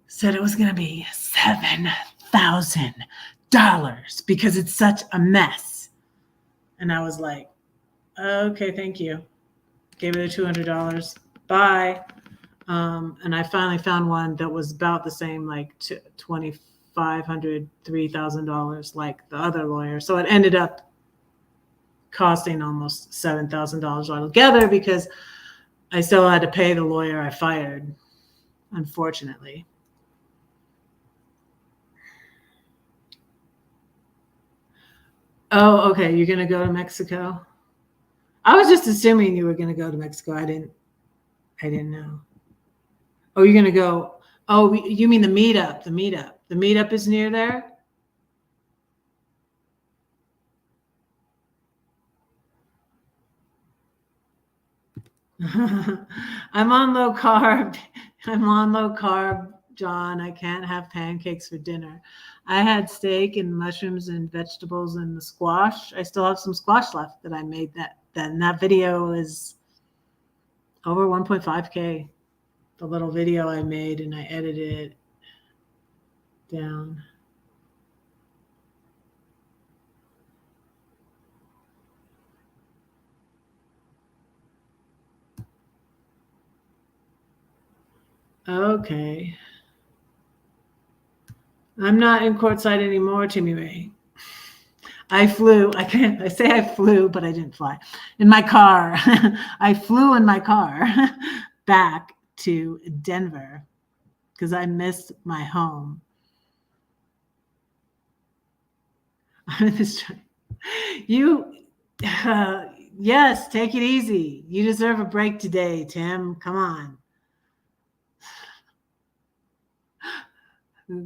said it was going to be $7,000 because it's such a mess. And I was like, okay, thank you. Gave her the $200. Bye. And I finally found one that was about the same, like $2,500, $3,000 like the other lawyer. So it ended up costing almost $7,000 altogether because I still had to pay the lawyer I fired, unfortunately. Oh, okay. You're going to go to Mexico? I was just assuming you were going to go to Mexico. I didn't know. Oh, you're going to go. Oh, you mean the meetup. The meetup is near there? I'm on low carb, John. I can't have pancakes for dinner. I had steak and mushrooms and vegetables and the squash. I still have some squash left that I made that video is over 1.5K. The little video I made and I edited it down. Okay. I'm not in courtside anymore, Timmy Ray. I flew. I say I flew, but I didn't fly. In my car. I flew in my car back to Denver because I missed my home. Yes, take it easy. You deserve a break today, Tim. Come on.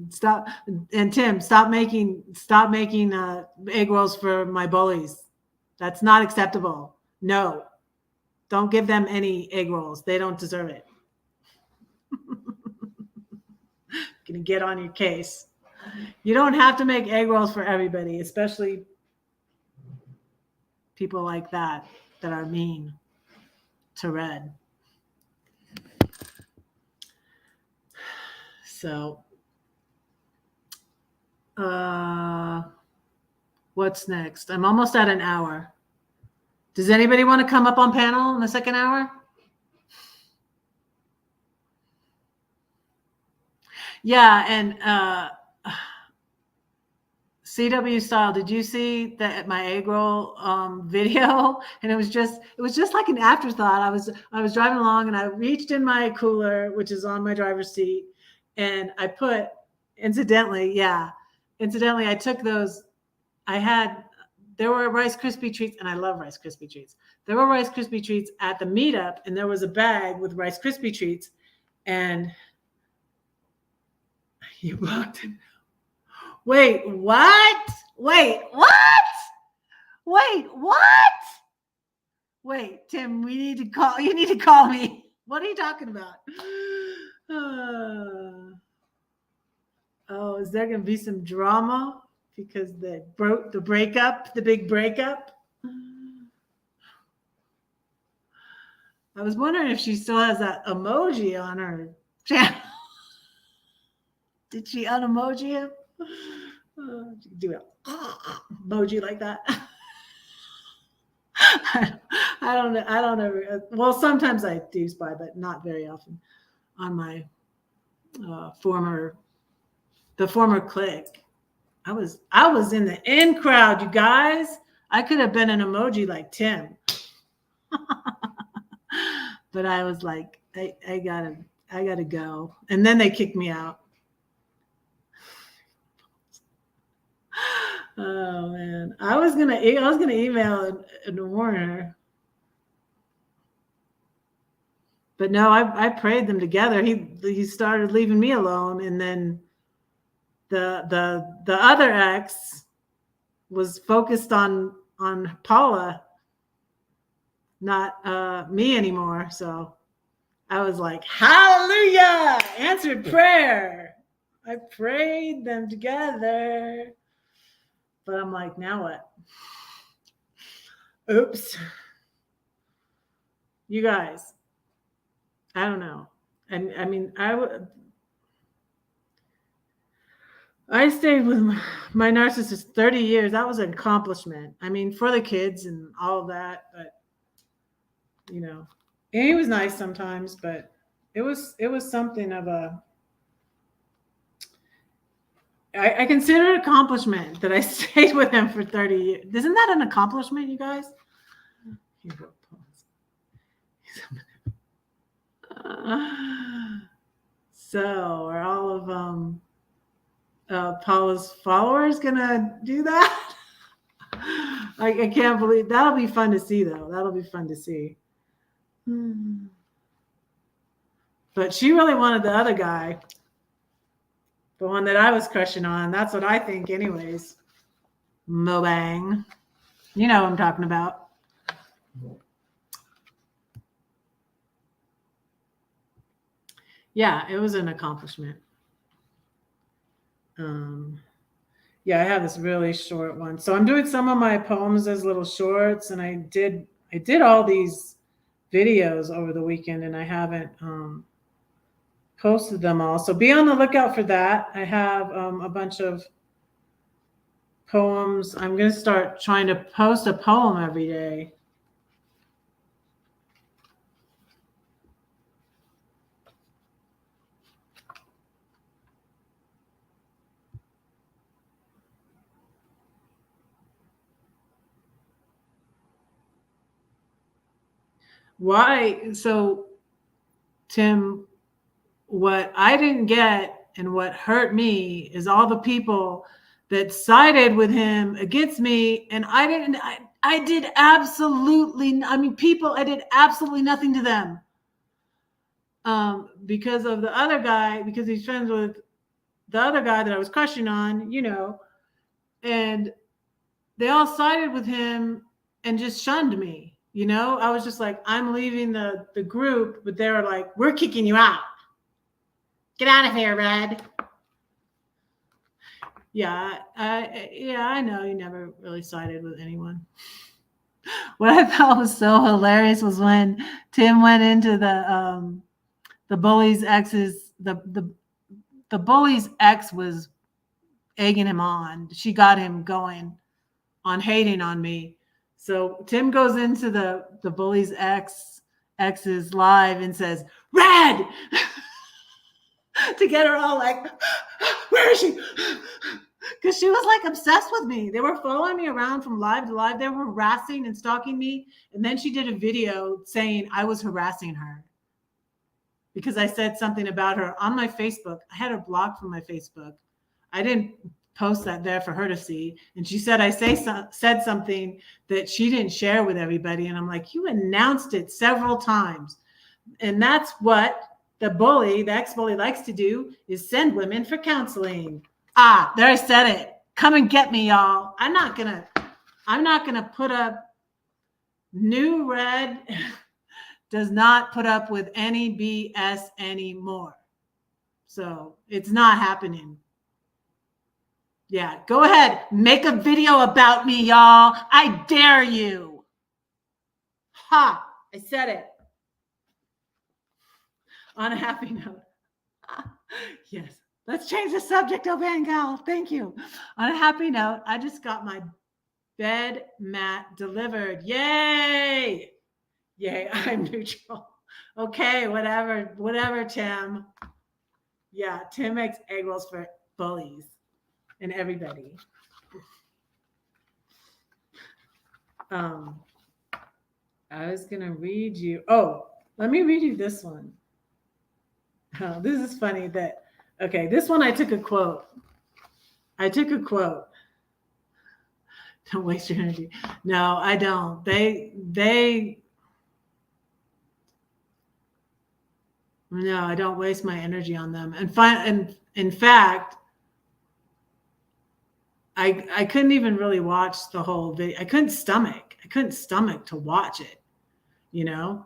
Stop. And Tim, stop making egg rolls for my bullies. That's not acceptable. No, don't give them any egg rolls. They don't deserve it. Gonna get on your case. You don't have to make egg rolls for everybody, especially people like that are mean to Red. So, what's next? I'm almost at an hour. Does anybody want to come up on panel in the second hour? Yeah, and CW Style, did you see that my egg roll video? And it was just like an afterthought. I was driving along and I reached in my cooler, which is on my driver's seat, and I put, incidentally, I took those. There were Rice Krispie treats, and I love Rice Krispie treats. There were Rice Krispie treats at the meetup, and there was a bag with Rice Krispie treats, and you walked in. Wait, what? Wait, what? Wait, what? Wait, Tim, you need to call me. What are you talking about? Oh, is there going to be some drama because the big breakup? I was wondering if she still has that emoji on her channel. Did she unemoji him? Do an emoji like that. I don't ever. Well, sometimes I do spy, but not very often. On my former clique, I was in the in crowd, you guys. I could have been an emoji like Tim, but I was like, I gotta go, and then they kicked me out. Oh man, I was gonna email and warn her, but no, I prayed them together. He started leaving me alone, and then the other ex was focused on Paula, not me anymore. So I was like, hallelujah, answered prayer. I prayed them together. But I'm like, now what? Oops. You guys, I don't know. I mean, I stayed with my narcissist 30 years. That was an accomplishment. I mean, for the kids and all of that, but you know, and he was nice sometimes, but it was something of a, I consider it an accomplishment that I stayed with him for 30 years. Isn't that an accomplishment, you guys? So are all of Paula's followers gonna do that? I can't believe. That'll be fun to see, though. That'll be fun to see. But she really wanted the other guy. The one that I was crushing on. That's what I think anyways. Mobang. You know what I'm talking about. Yeah, it was an accomplishment. Yeah, I have this really short one. So I'm doing some of my poems as little shorts, and I did all these videos over the weekend, and I haven't posted them all. So be on the lookout for that. I have a bunch of poems. I'm going to start trying to post a poem every day. Why? So, Tim, what I didn't get and what hurt me is all the people that sided with him against me, and I did absolutely, I did absolutely nothing to them. Because of the other guy, because he's friends with the other guy that I was crushing on, you know, and they all sided with him and just shunned me. You know, I was just like, I'm leaving the group, but they were like, we're kicking you out. Get out of here, Red. Yeah, I know you never really sided with anyone. What I thought was so hilarious was when Tim went into the Bullies ex's, the Bullies ex was egging him on. She got him going on hating on me. So Tim goes into the Bullies ex's live and says, "Red," to get her all like, "Where is she?" Because she was like obsessed with me. They were following me around from live to live. They were harassing and stalking me. And then she did a video saying I was harassing her because I said something about her on my Facebook. I had her blocked from my Facebook. I didn't post that there for her to see. And she said I said something that she didn't share with everybody. And I'm like, you announced it several times. And that's what the ex-bully likes to do, is send women for counseling. Ah, there I said it. Come and get me, y'all. I'm not gonna put up. New Red does not put up with any BS anymore. So it's not happening. Yeah, go ahead. Make a video about me, y'all. I dare you. Ha, I said it. On a happy note. Yes. Let's change the subject, Obangal. Thank you. On a happy note, I just got my bed mat delivered. Yay! Yay, I'm neutral. Okay, whatever, Tim. Yeah, Tim makes egg rolls for Bullies and everybody. I was gonna read you. Oh, let me read you this one. Oh, this is funny that. Okay, this one I took a quote. Don't waste your energy. No, I don't. No, I don't waste my energy on them. And in fact, I couldn't even really watch the whole video. I couldn't stomach to watch it, you know?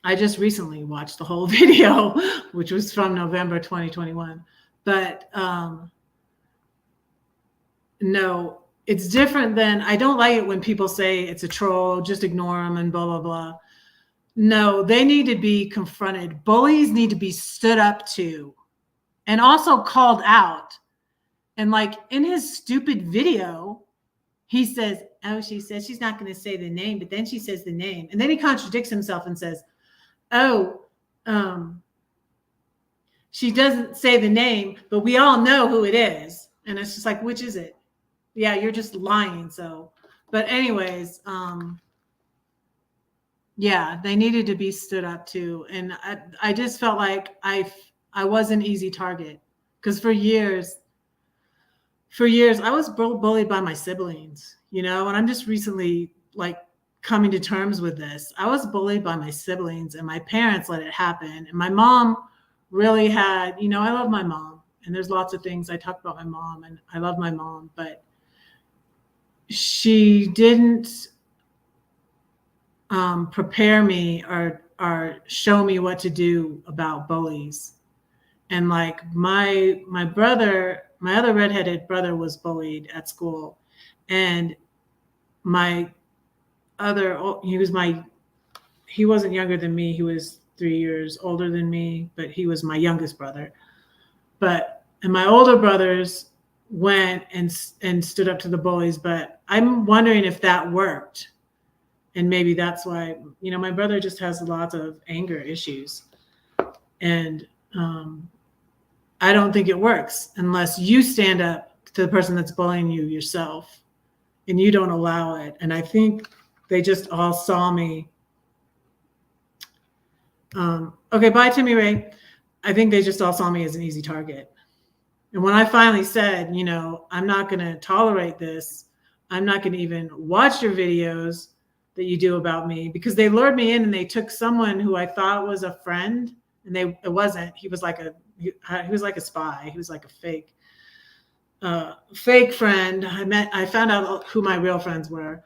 I just recently watched the whole video, which was from November 2021. But no, it's different than, I don't like it when people say it's a troll, just ignore them and blah, blah, blah. No, they need to be confronted. Bullies need to be stood up to and also called out. And like in his stupid video, he says, oh, she says she's not going to say the name, but then she says the name. And then he contradicts himself and says, oh, she doesn't say the name, but we all know who it is. And it's just like, which is it? Yeah, you're just lying. So, but anyways, yeah, they needed to be stood up to. And I just felt like I was an easy target, because for years I was bullied by my siblings, you know, and I'm just recently like coming to terms with this. I was bullied by my siblings, and my parents let it happen. And my mom really had, you know, I love my mom, and there's lots of things I talk about my mom, and I love my mom, but she didn't prepare me or show me what to do about bullies. And like my brother, my other redheaded brother, was bullied at school, and my other, he wasn't younger than me. He was 3 years older than me, but he was my youngest brother. And my older brothers went and stood up to the bullies, but I'm wondering if that worked. And maybe that's why, you know, my brother just has lots of anger issues. And I don't think it works unless you stand up to the person that's bullying you yourself and you don't allow it. And I think they just all saw me. Okay, bye, Timmy Ray. I think they just all saw me as an easy target. And when I finally said, you know, I'm not going to tolerate this, I'm not going to even watch your videos that you do about me, because they lured me in and they took someone who I thought was a friend, and it wasn't. He was like a spy. He was like a fake friend. I found out who my real friends were,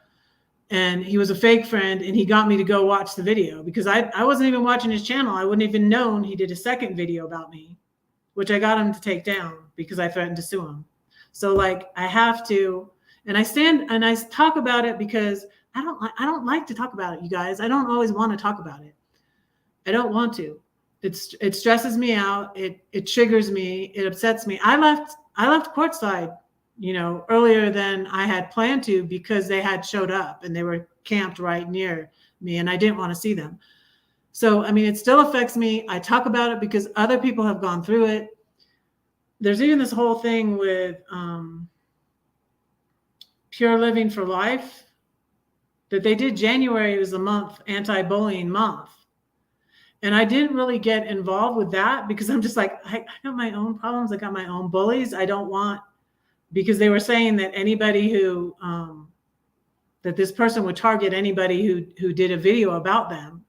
and he was a fake friend, and he got me to go watch the video, because I wasn't even watching his channel. I wouldn't even known he did a second video about me, which I got him to take down because I threatened to sue him. So like I have to, and I stand and I talk about it because I don't like to talk about it, you guys. I don't always want to talk about it. I don't want to. It stresses me out. It triggers me. It upsets me. I left courtside earlier than I had planned to, because they had showed up and they were camped right near me and I didn't want to see them. So, I mean, it still affects me. I talk about it because other people have gone through it. There's even this whole thing with Pure Living for Life that they did. January was a month, anti-bullying month. And I didn't really get involved with that because I'm just like, I got my own problems. I got my own bullies. I don't want, because they were saying that anybody who, that this person would target anybody who did a video about them.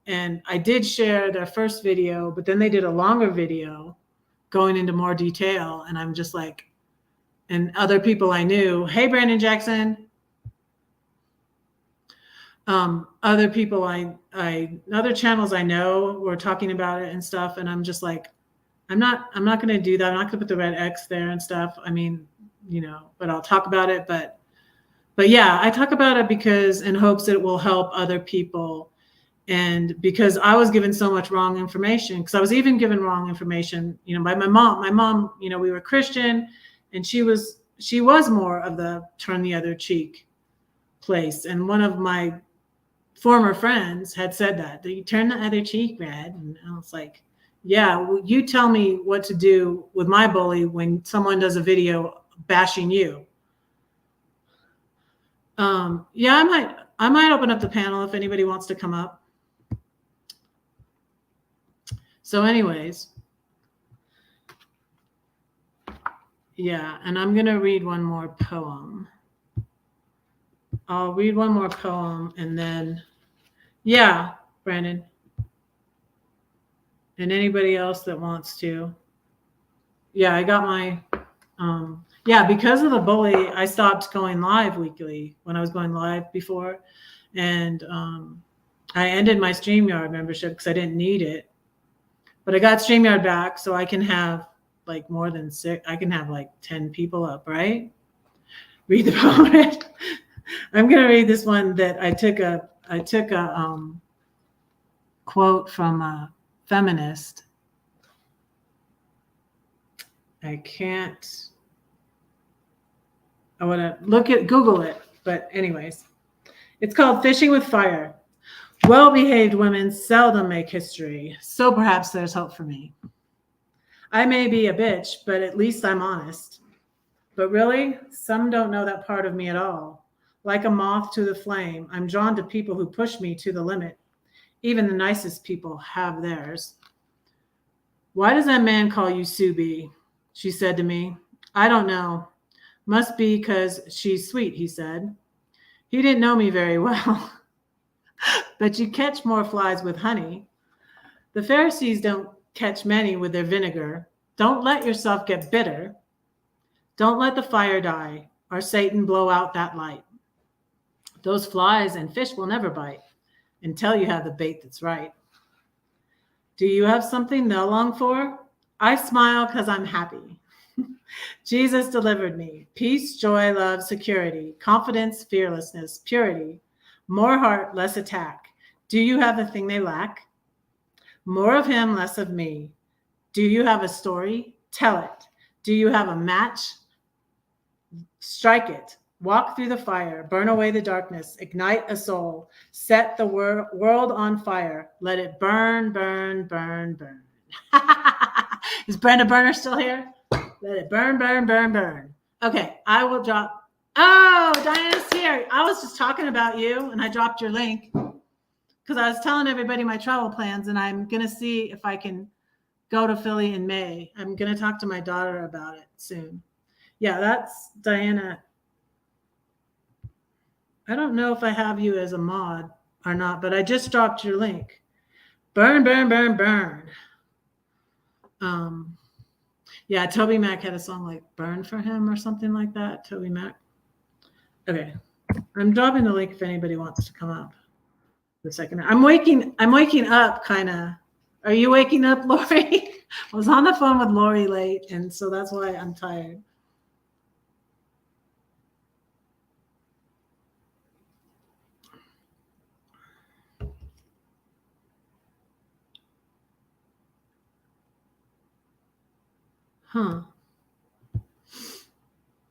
And I did share their first video, but then they did a longer video going into more detail. And I'm just like, and other people I knew, hey, Brandon Jackson, other people other channels I know were talking about it and stuff. And I'm just like, I'm not going to do that. I'm not going to put the red X there and stuff. I mean, but I'll talk about it. But yeah, I talk about it because in hopes that it will help other people. And because I was given so much wrong information, because I was even given wrong information, by my mom. My mom, we were Christian, and she was more of the turn the other cheek place. And one of my former friends had said that you turn the other cheek, Brad. And I was like, yeah, well, you tell me what to do with my bully when someone does a video bashing you. Yeah, I might open up the panel if anybody wants to come up. So anyways, yeah, and I'm going to read one more poem. I'll read one more poem and then, yeah, Brandon. And anybody else that wants to. Yeah, I got my, yeah, because of the bully, I stopped going live weekly when I was going live before. And I ended my StreamYard membership because I didn't need it. But I got StreamYard back, so I can have like more than 6. I can have like 10 people up, right? Read the poem. I'm gonna read this one that I took a quote from a feminist. I can't. I want to Google it, but anyways, it's called "Fishing with Fire." Well-behaved women seldom make history, so perhaps there's hope for me. I may be a bitch, but at least I'm honest. But really, some don't know that part of me at all. Like a moth to the flame, I'm drawn to people who push me to the limit. Even the nicest people have theirs. Why does that man call you Subi? She said to me. I don't know. Must be because she's sweet, he said. He didn't know me very well. But you catch more flies with honey. The Pharisees don't catch many with their vinegar. Don't let yourself get bitter. Don't let the fire die, or Satan blow out that light. Those flies and fish will never bite until you have the bait that's right. Do you have something they'll long for? I smile because I'm happy. Jesus delivered me. Peace, joy, love, security, confidence, fearlessness, purity. More heart, less attack. Do you have the thing they lack? More of him, less of me. Do you have a story? Tell it. Do you have a match? Strike it. Walk through the fire. Burn away the darkness. Ignite a soul. Set the world on fire. Let it burn, burn, burn, burn. Is Brenda Burner still here? Let it burn, burn, burn, burn. Okay, I will drop. Oh, Diana's here. I was just talking about you, and I dropped your link because I was telling everybody my travel plans, and I'm going to see if I can go to Philly in May. I'm going to talk to my daughter about it soon. Yeah, that's Diana. I don't know if I have you as a mod or not, but I just dropped your link. Burn, burn, burn, burn. Yeah, Toby Mac had a song like Burn for Him or something like that. Toby Mac. Okay. I'm dropping the link if anybody wants to come up. The second. I'm waking up kind of. Are you waking up, Lori? I was on the phone with Lori late, and so that's why I'm tired. Huh.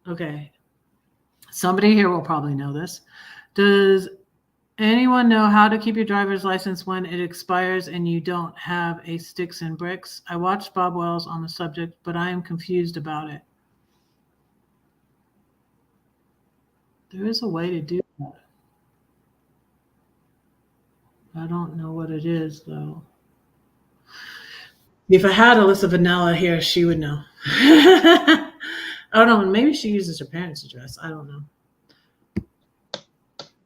Okay. Somebody here will probably know this. Does anyone know how to keep your driver's license when it expires and you don't have a sticks and bricks? I watched Bob Wells on the subject, but I am confused about it. There is a way to do that. I don't know what it is, though. If I had Alyssa Vanilla here, she would know. I don't know. Maybe she uses her parents' address. I don't know.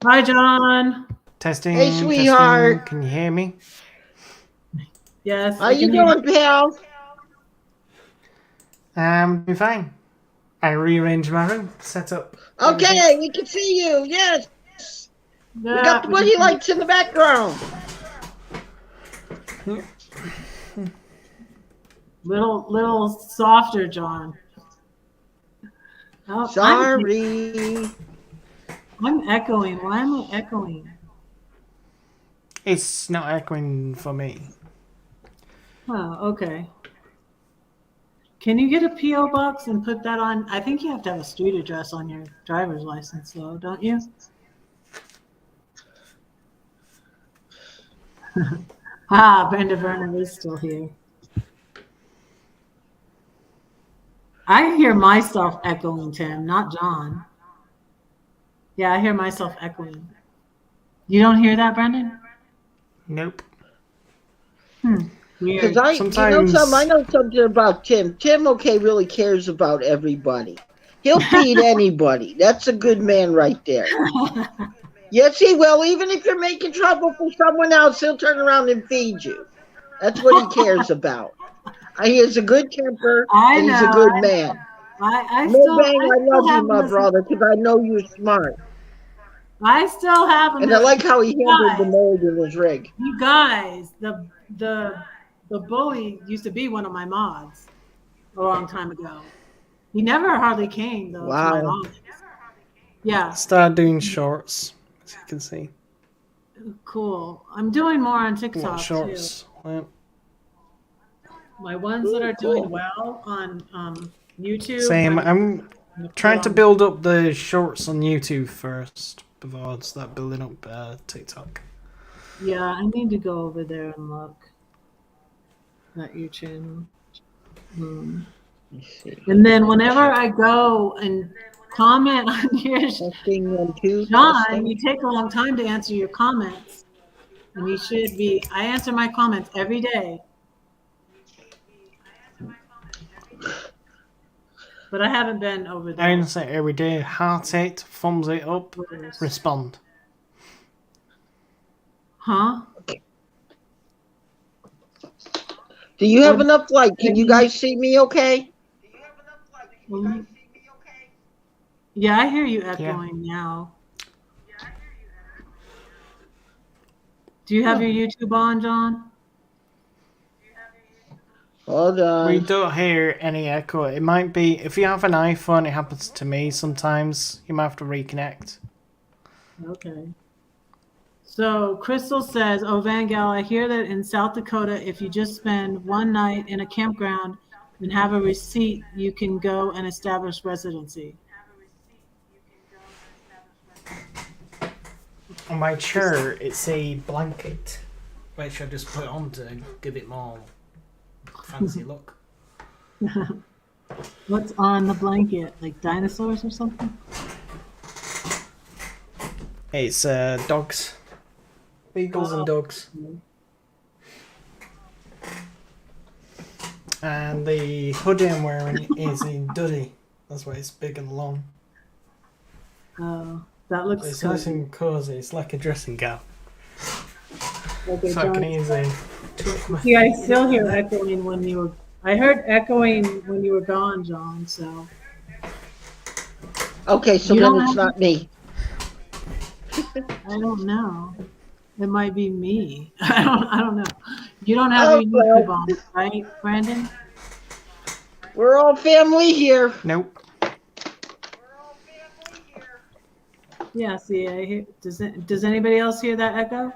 Hi, John. Testing. Hey, sweetheart. Testing. Can you hear me? Yes. How you doing, pal? Doing fine. I rearranged my room, set up. Okay, we can see you. Yes. Yeah, We got the Bully lights in the background. Little softer, John. Oh, Sorry. I'm echoing. Why am I echoing? It's not echoing for me. Oh, okay. Can you get a P.O. box and put that on? I think you have to have a street address on your driver's license, though, don't you? Brenda Vernon is still here. I hear myself echoing, Tim, not John. Yeah, I hear myself echoing. You don't hear that, Brendan? Nope. Because Weird. Sometimes I know something about Tim. Tim, really cares about everybody. He'll feed anybody. That's a good man right there. Yes, he will. Even if you're making trouble for someone else, he'll turn around and feed you. That's what he cares about. He has a good temper, and he's a good man. I love you, my brother, because I know you're smart. I still have him. And I like how he handled the mold in his rig. You guys, the bully used to be one of my mods a long time ago. He never hardly came though. Wow. To my office. Yeah. Start doing shorts, as you can see. Cool. I'm doing more on TikTok What shorts? too. Well, My ones that are doing well on YouTube. same. I'm trying to build up the shorts on YouTube first before I start building up TikTok. Yeah, I need to go over there and look at your channel. And then whenever I go and comment on yours, John, you take a long time to answer your comments. And you should be. I answer my comments every day. But I haven't been over there. I answer every day. Heart it, thumbs it up, respond. Huh? Do you have enough light? Can you guys see me okay? Yeah, I hear you echoing now. Do you have your YouTube on, John? Hold on. We don't hear any echo. It might be, if you have an iPhone, it happens to me sometimes. You might have to reconnect. Okay. So Crystal says, "Oh, Vangal, I hear that in South Dakota, if you just spend one night in a campground and have a receipt, you can go and establish residency." On my chair, it's a blanket, which I just put on to give it more fancy look. What's on the blanket? Like dinosaurs or something? It's dogs. Beagles and dogs. And the hoodie I'm wearing is in Duddy. That's why it's big and long. Oh, that looks It's cozy. nice and cozy. It's like a dressing gown. Okay, So I can easily tuck my... See, I still hear echoing when you were. I heard echoing when you were gone, John. So. Okay, so You then don't it's have- not me. I don't know. It might be me. I don't know. You don't have Oh, your well. YouTube on, right, Brandon? We're all family here. Nope. Yeah. See, I hear. Does anybody else hear that echo?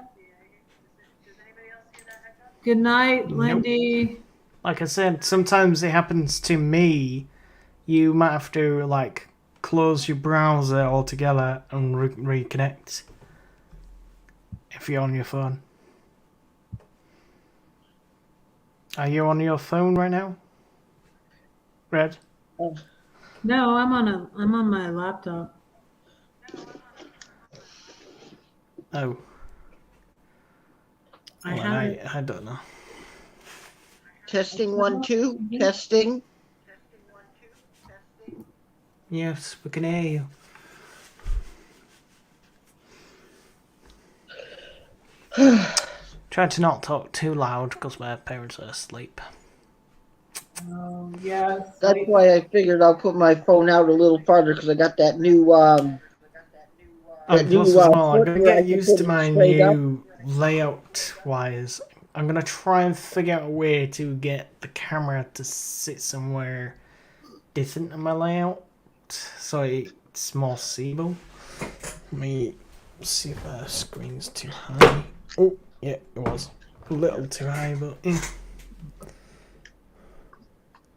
Good night, Nope. Lindy. Like I said, sometimes it happens to me. You might have to, like, close your browser altogether and reconnect if you're on your phone. Are you on your phone right now, Red? No, I'm on my laptop. Oh. I don't know. Testing 1, 2. Testing. Yes, we can hear you. Try to not talk too loud because my parents are asleep. Oh, yes. That's why I figured I'll put my phone out a little farther because I got that new And plus as well, I'm gonna flipper I get can used put to it my straight up. new layout wise. I'm gonna try and figure out a way to get the camera to sit somewhere different in my layout so it's more seeable. Let me see if our screen's too high. Oh, yeah, it was a little too high, but yeah.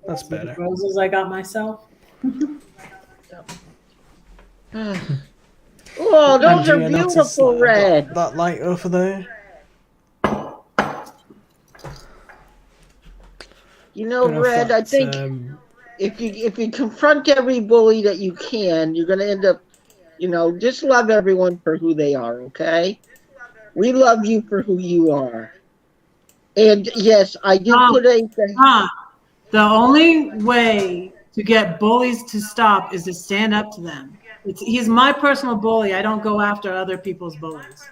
That's See the better. roses I got myself. Oh, those are Angie, notice beautiful, that I've got Red. that light over there. You know, Don't know Red, I that's, think if you confront every bully that you can, you're gonna end up, just love everyone for who they are, okay? We love you for who you are. And yes, I did put a The only way to get bullies to stop is to stand up to them. He's my personal bully. I don't go after other people's bullies.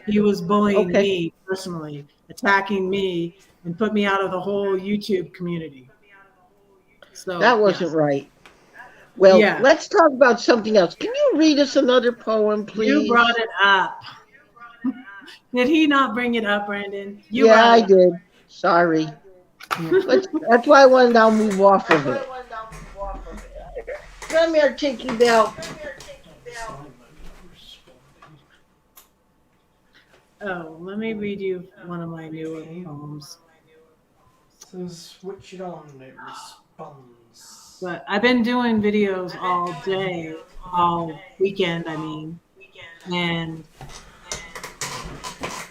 He was bullying me personally, attacking me, and put me out of the whole YouTube community. So that wasn't right. Well, yeah. Let's talk about something else. Can you read us another poem, please? You brought it up. Did he not bring it up, Brandon? Yeah, I did. Sorry. That's why I wanted to now move off of it. Come here, Tinky Bell. Oh, let me read you one of my newer poems. So switch it on, it responds. But I've been doing videos all day, all weekend, I mean, and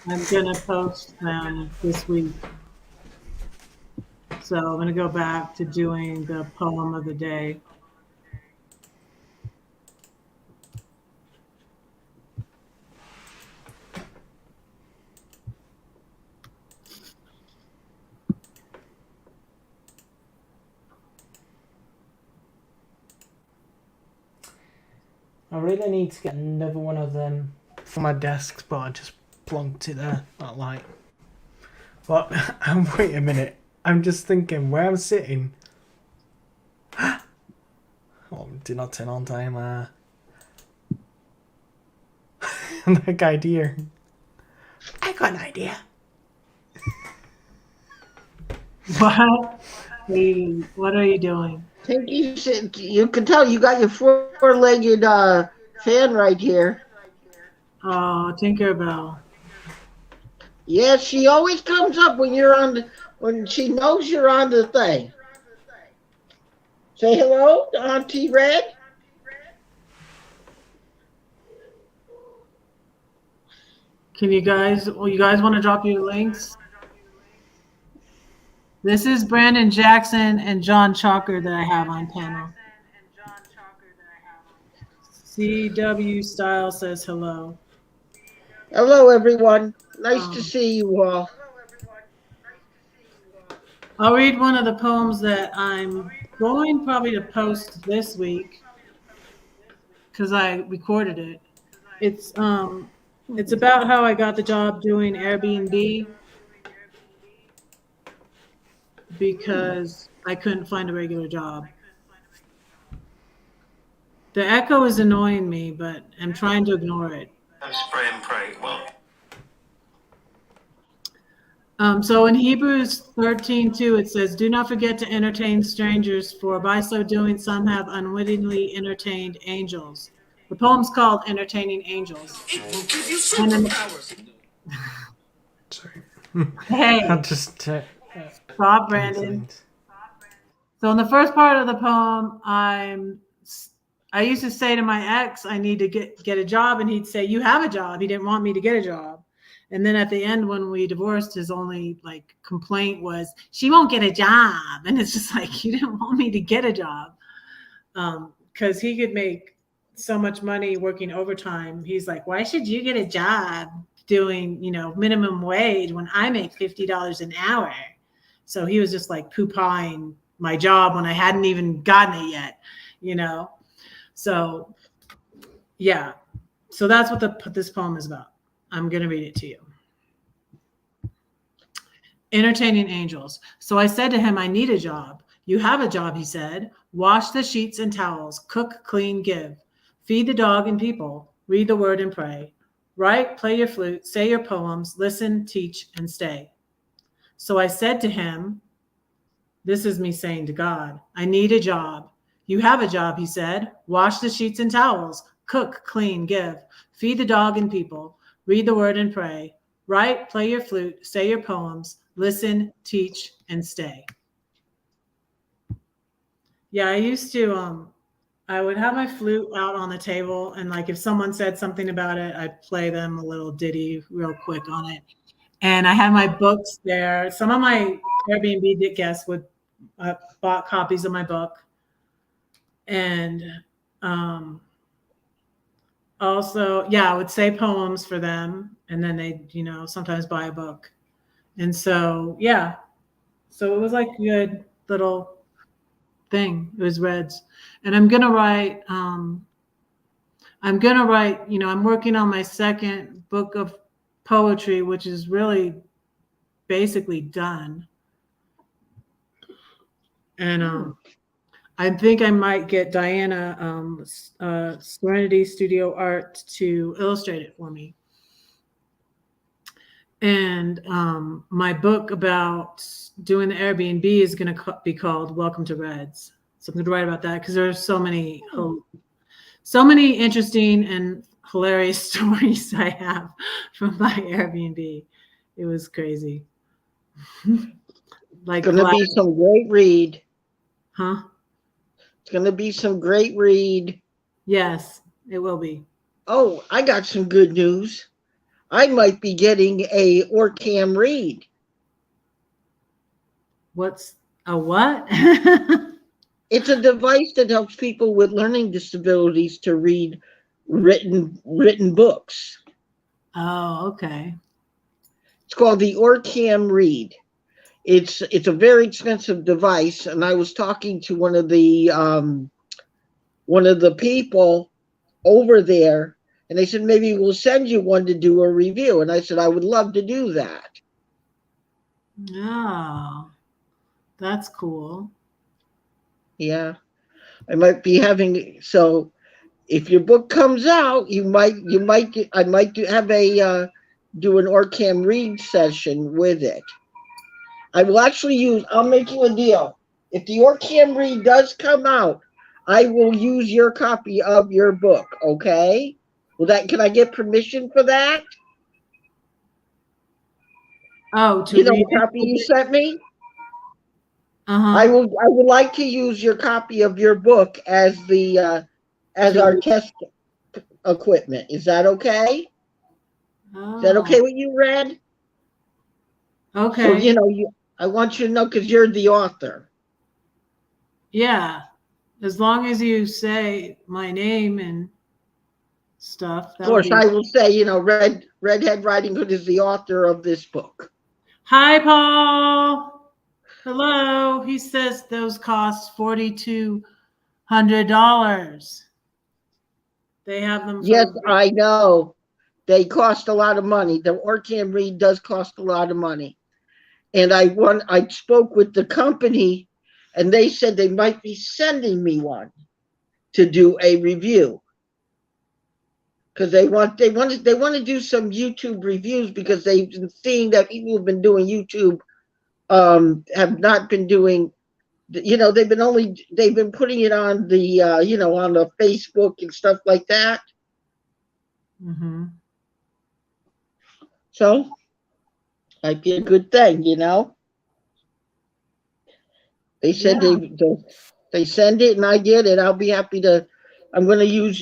I'm gonna post them this week. So I'm gonna go back to doing the poem of the day. I really need to get another one of them for my desk, but I just plonked it there, that light. But wait a minute, I'm just thinking where I'm sitting. Oh, did not turn on timer. Like idea. I got an idea. What? Hey, what are you doing? You can tell you got your four-legged fan right here. Oh, Tinkerbell. Yeah, she always comes up when she knows you're on the thing. Say hello to Auntie Red. Can you guys want to drop your links? This is Brandon Jackson and John Chalker that I have on panel. CW Style says hello. Hello, everyone. Nice to see you all. I'll read one of the poems that I'm going probably to post this week because I recorded it. It's about how I got the job doing Airbnb because I couldn't find a regular job. The echo is annoying me, but I'm trying to ignore it. Spray and pray. Well. So in Hebrews 13:2, it says, "Do not forget to entertain strangers, for by so doing, some have unwittingly entertained angels." The poem's called "Entertaining Angels." It will give you superpowers. Sorry. Hey, I'll just stop, Brandon. So in the first part of the poem, I used to say to my ex, I need to get a job, and he'd say, you have a job. He didn't want me to get a job. And then at the end, when we divorced, his only like complaint was, she won't get a job. And it's just like, you didn't want me to get a job. Because he could make so much money working overtime. He's like, why should you get a job doing, minimum wage when I make $50 an hour? So he was just like poo-pawing my job when I hadn't even gotten it yet, So yeah. So that's what this poem is about. I'm going to read it to you. Entertaining angels. So I said to him, I need a job. You have a job, he said. Wash the sheets and towels, cook, clean, give. Feed the dog and people, read the word and pray. Write, play your flute, say your poems, listen, teach, and stay. So I said to him, this is me saying to God, I need a job. You have a job, he said. Wash the sheets and towels, cook, clean, give. Feed the dog and people, read the word and pray. Write, play your flute, say your poems, listen, teach, and stay. Yeah, I used to, I would have my flute out on the table, and like if someone said something about it, I'd play them a little ditty real quick on it. And I had my books there. Some of my Airbnb guests would bought copies of my book. And also, I would say poems for them, and then they'd, sometimes buy a book. And so, so it was like a good little thing. It was Reds. And I'm gonna write, I'm working on my second book of poetry, which is really basically done. And I think I might get Diana, Serenity Studio Art, to illustrate it for me. And my book about doing the Airbnb is going to be called Welcome to Reds. So I'm going to write about that because there are so many interesting and hilarious stories I have from my Airbnb. It was crazy. Like, it's going to be some great read. Huh? It's going to be some great read. Yes, it will be. Oh, I got some good news. I might be getting a OrCam read. What's a what? It's a device that helps people with learning disabilities to read written books. Oh, okay. It's called the OrCam Read. It's a very expensive device, and I was talking to one of the people over there, and they said maybe we'll send you one to do a review. And I said I would love to do that. Oh, that's cool. Yeah, I might be having, so if your book comes out, I might have a do an OrCam read session with it. I will actually I'll make you a deal. If the OrCam read does come out, I will use your copy of your book, okay? Can I get permission for that? Oh, to read the copy you sent me? Uh-huh. I would like to use your copy of your book as our test equipment. Is that okay? Oh. Is that okay with you, Red? Okay. So I want you to know because you're the author. Yeah, as long as you say my name and stuff. Of course, I will say, Redhead Riding Hood is the author of this book. Hi, Paul. Hello. He says those cost $4,200. They have them. Yes, I know. They cost a lot of money. The OrCam read does cost a lot of money. And I spoke with the company, and they said they might be sending me one to do a review. Because they want to do some YouTube reviews, because they've been seeing that people who've been doing YouTube have not been doing, they've been putting it on the on the Facebook and stuff like that. Mm-hmm. So might be a good thing, They said they send it and I get it. I'll be happy to I'm going to use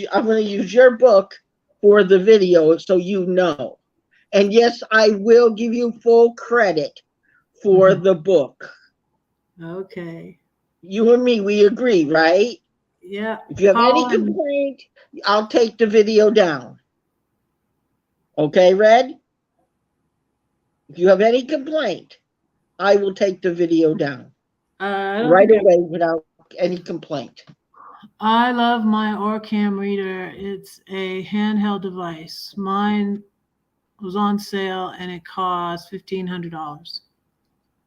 your book for the video so you know. And yes, I will give you full credit for the book. Okay. You and me, we agree, right? Yeah. If you have any Colin. complaint, I'll take the video down. Okay, Red? If you have any complaint, I will take the video down I don't right think away without any complaint. I love my Orcam reader. It's a handheld device. Mine was on sale and it cost $1,500.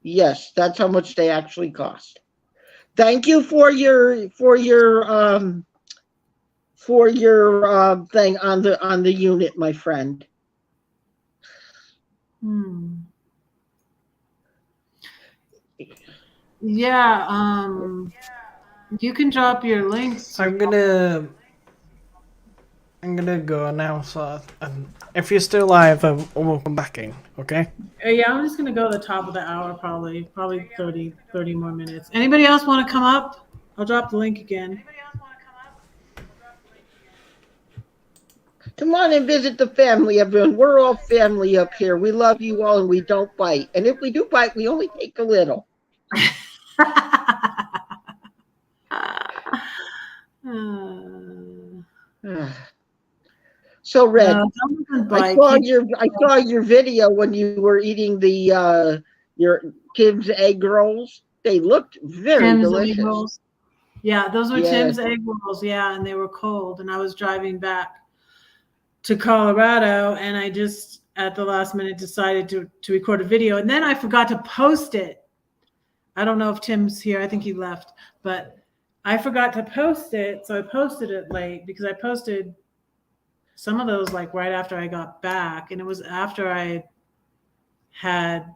Yes, that's how much they actually cost. Thank you for your thing on the unit, my friend. Yeah, you can drop your links. I'm gonna go now. So if you're still live, we'll come back in. Okay. Yeah, I'm just gonna go to the top of the hour, probably 30 more minutes. Anybody else want to come up? I'll drop the link again. Come on and visit the family, everyone. We're all family up here. We love you all and we don't bite. And if we do bite, we only take a little. So Red, I saw your video when you were eating the your Tim's egg rolls. They looked very delicious. Egg rolls. Yeah, those were Tim's egg rolls. Yeah, and they were cold. And I was driving back to Colorado, and I just at the last minute decided to record a video, and then I forgot to post it. I don't know if Tim's here. I think he left, but I forgot to post it, so I posted it late because I posted some of those like right after I got back, and it was after I had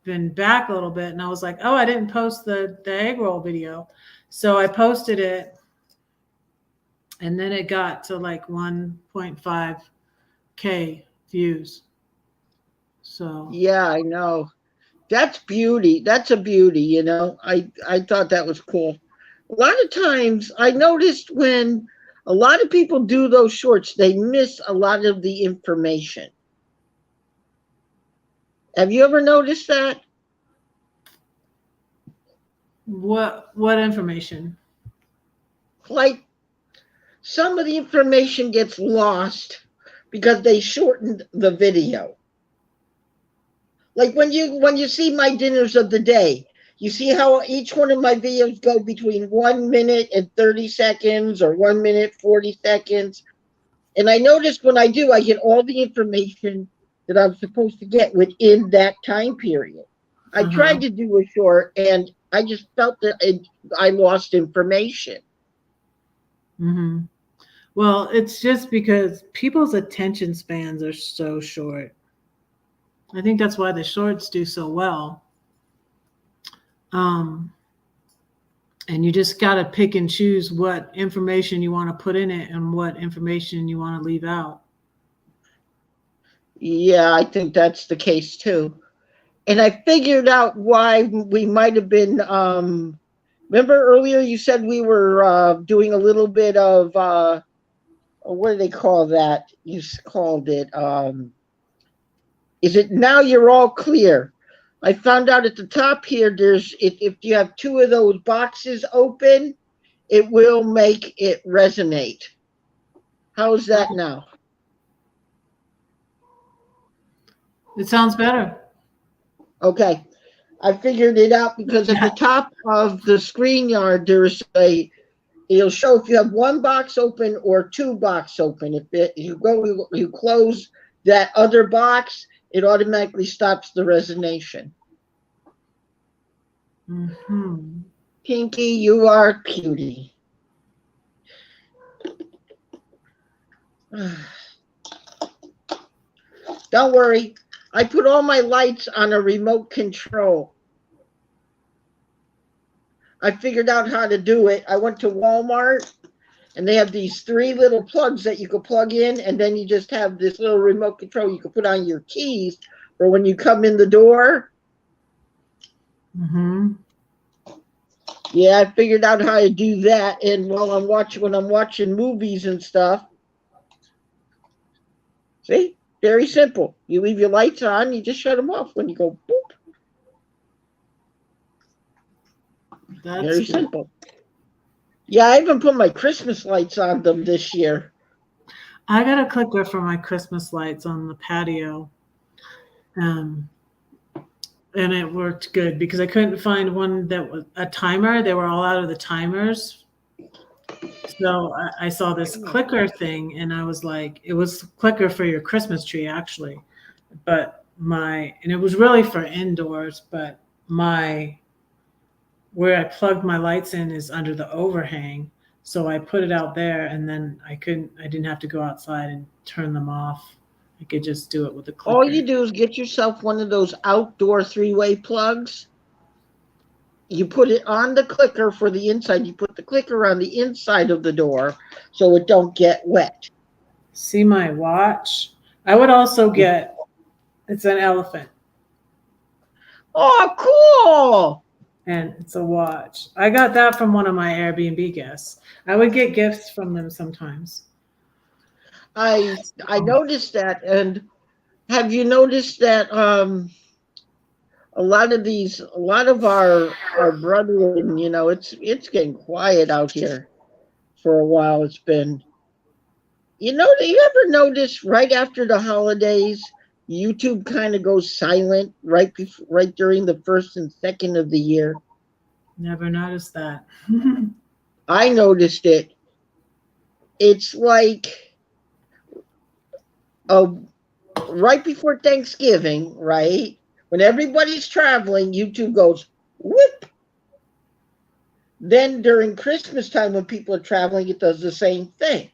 been back a little bit, and I was like, oh, I didn't post the egg roll video, so I posted it, and then it got to like 1.5K views. So yeah, I know. That's beauty. That's a beauty, you know. I thought that was cool. A lot of times I noticed when a lot of people do those shorts, they miss a lot of the information. Have you ever noticed that? What information? Like some of the information gets lost because they shortened the video. Like when you see my dinners of the day, you see how each one of my videos go between 1 minute and 30 seconds or 1 minute 40 seconds. And I noticed when I do, I get all the information that I'm supposed to get within that time period. I tried to do a short and I just felt that I lost information. Well, it's just because people's attention spans are so short. I think that's why the shorts do so well. And you just got to pick and choose what information you want to put in it and what information you want to leave out. Yeah, I think that's the case too. And I figured out why we might have been, remember earlier you said we were doing a little bit of, what do they call that? You called it, is it now you're all clear? I found out at the top here, if you have two of those boxes open, it will make it resonate. How's that now? It sounds better. Okay. I figured it out because at the top of the ScreenYard, it'll show if you have one box open or two box open. If you close that other box, it automatically stops the resonation. Pinky, you are cutie. Don't worry. I put all my lights on a remote control. I figured out how to do it. I went to Walmart and they have these 3 little plugs that you could plug in, and then you just have this little remote control you can put on your keys for when you come in the door. Yeah, I figured out how to do that. And when I'm watching movies and stuff, see, very simple. You leave your lights on, you just shut them off when you go boop. That's Very good. simple. Yeah, I even put my Christmas lights on them this year. I got a clicker for my Christmas lights on the patio. And it worked good because I couldn't find one that was a timer. They were all out of the timers. So I saw this clicker thing and I was like, it was clicker for your Christmas tree actually. But and it was really for indoors, but where I plugged my lights in is under the overhang. So I put it out there and then I didn't have to go outside and turn them off. I could just do it with a clicker. All you do is get yourself one of those outdoor 3-way plugs. You put it on the clicker for the inside. You put the clicker on the inside of the door so it don't get wet. See my watch? I would also get, it's an elephant. Oh, cool. And it's a watch. I got that from one of my Airbnb guests. I would get gifts from them sometimes. I noticed that. And have you noticed that a lot of our brethren, it's getting quiet out here for a while. It's been, do you ever notice right after the holidays, YouTube kind of goes silent right during the first and second of the year? Never noticed that. I noticed it. It's like right before Thanksgiving, right? When everybody's traveling, YouTube goes whoop. Then during Christmas time, when people are traveling, it does the same thing.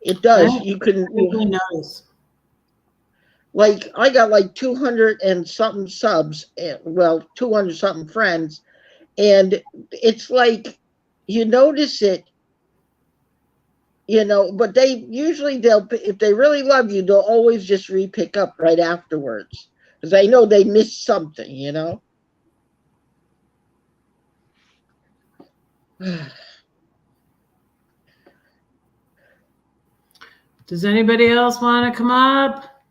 It does. You can really notice. Like I got like 200 and something subs, 200 something friends, and it's like you notice it, but if they really love you, they'll always just re-pick up right afterwards because I know they missed something. Does anybody else want to come up?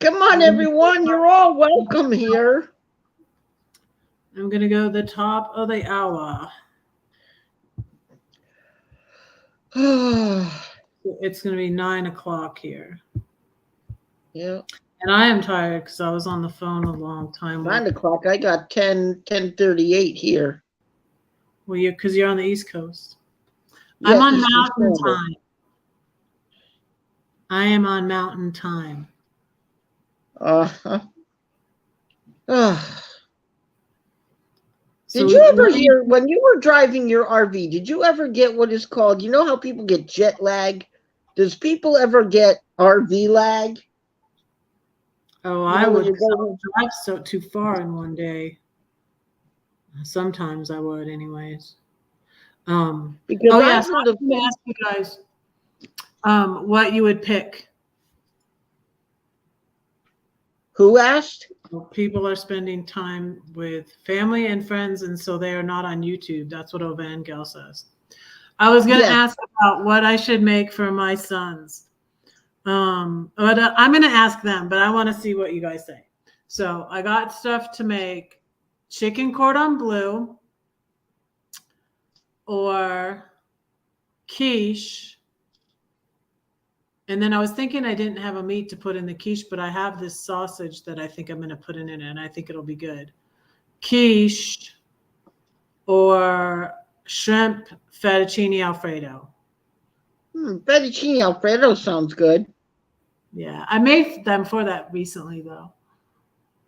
Come on, everyone. You're all welcome here. I'm going to go the top of the hour. It's going to be 9 o'clock here. Yeah. And I am tired because I was on the phone a long time. 9 o'clock. I got 10:38 here. Well, because you're on the East Coast. Yes, I'm on Eastern Mountain Standard. Time. I am on Mountain Time. Did you ever hear, when you were driving your RV, did you ever get what is called, how people get jet lag? Does people ever get RV lag? Oh, I would drive too far in one day. Sometimes I would, anyways. Because yes, I was going to ask you guys what you would pick. Who asked? People are spending time with family and friends, and so they are not on YouTube. That's what Ovangel says. I was going to ask about what I should make for my sons. But I'm going to ask them, but I want to see what you guys say. So I got stuff to make: chicken cordon bleu or quiche. And then I was thinking I didn't have a meat to put in the quiche, but I have this sausage that I think I'm going to put in it, and I think it'll be good. Quiche or shrimp fettuccine Alfredo. Fettuccine Alfredo sounds good. Yeah, I made them for that recently, though.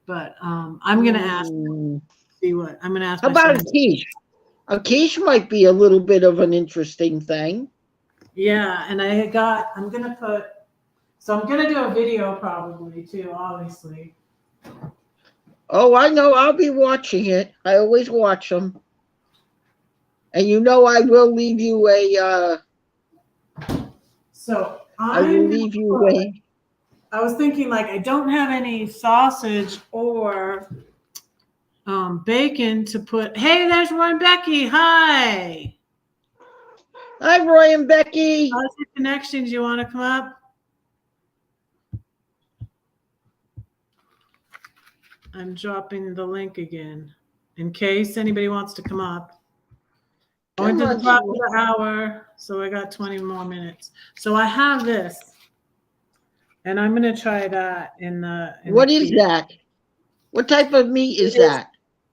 But I'm going to ask them, see what I'm going to ask. How about a quiche? A quiche might be a little bit of an interesting thing. Yeah, and I'm going to do a video probably too, obviously. Oh, I know. I'll be watching it. I always watch them. And I will leave you I was thinking, I don't have any sausage or bacon to put. Hey, there's Roy and Becky. Hi. Hi, Roy and Becky. How's your connection? Do you want to come up? I'm dropping the link again in case anybody wants to come up. Going to the top of the hour, so I got 20 more minutes. So I have this, and I'm going to try that in the. What is that? What type of meat is that?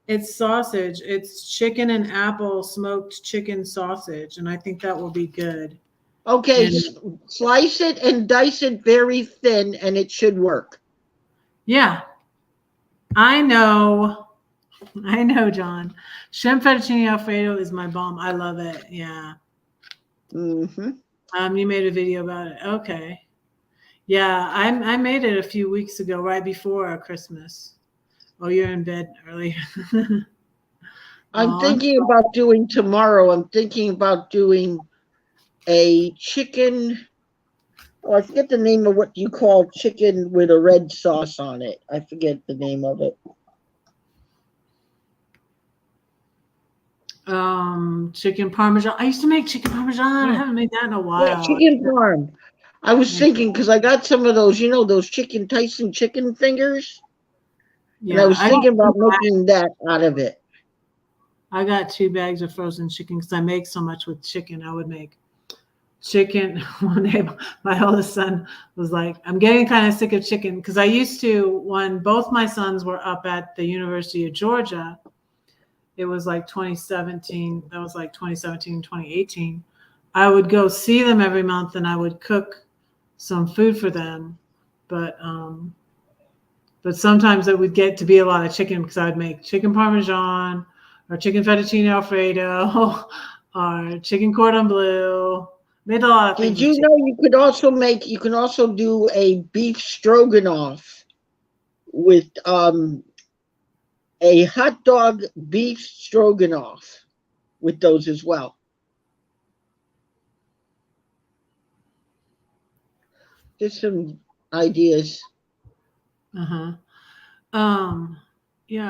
It's sausage. It's chicken and apple smoked chicken sausage, and I think that will be good. Okay, And, slice it and dice it very thin, and it should work. Yeah, I know, John. Shrimp fettuccine alfredo is my bomb. I love it. Yeah. Mm-hmm. You made a video about it. Okay. Yeah, I made it a few weeks ago, right before Christmas. Oh, you're in bed early. I'm thinking about doing tomorrow. I'm thinking about doing a chicken. Oh, I forget the name of what you call chicken with a red sauce on it. I forget the name of it. Chicken parmesan. I used to make chicken parmesan. I haven't made that in a while. Yeah, chicken parm. I was thinking because I got some of those, those chicken Tyson chicken fingers. Yeah, and I was thinking about making that out of it. I got 2 bags of frozen chicken because I make so much with chicken. I would make chicken. One day, my oldest son was like, I'm getting kind of sick of chicken because I used to, when both my sons were up at the University of Georgia, it was like 2017. That was like 2017, 2018. I would go see them every month and I would cook some food for them. But sometimes it would get to be a lot of chicken because I'd make chicken parmesan or chicken fettuccine alfredo or chicken cordon bleu. Made a lot of things. Did you know you can also do a beef stroganoff with a hot dog beef stroganoff with those as well. Just some ideas. Yeah,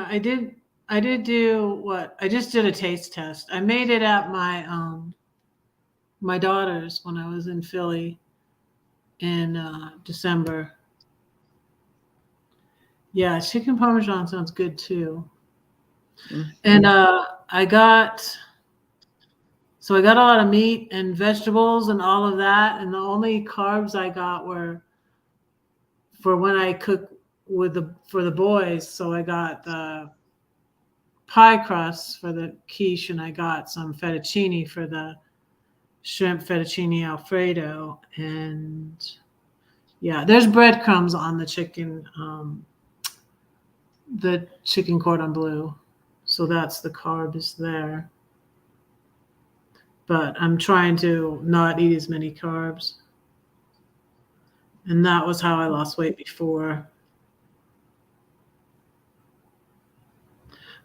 I did do what? I just did a taste test. I made it at my daughter's when I was in Philly in December. Yeah, chicken parmesan sounds good too. Mm-hmm. And I got a lot of meat and vegetables and all of that. And the only carbs I got were for when I cook for the boys. So I got the pie crust for the quiche, and I got some fettuccine for the shrimp fettuccine alfredo. And yeah, there's breadcrumbs on the chicken cordon bleu. So that's the carbs there. But I'm trying to not eat as many carbs. And that was how I lost weight before.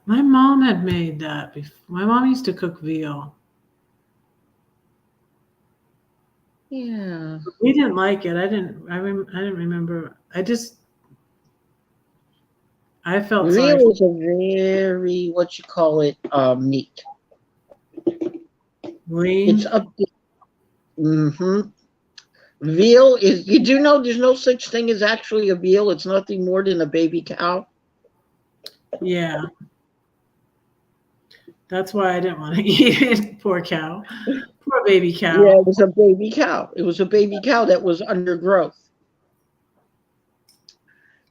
My mom had made that before. My mom used to cook veal. Yeah. We didn't like it. I didn't remember. I felt veal is a very meat. Lean. It's up to, veal is, you do know there's no such thing as actually a veal. It's nothing more than a baby cow. Yeah. That's why I didn't want to eat it. Poor cow. Poor baby cow. Yeah, it was a baby cow. It was a baby cow that was undergrowth.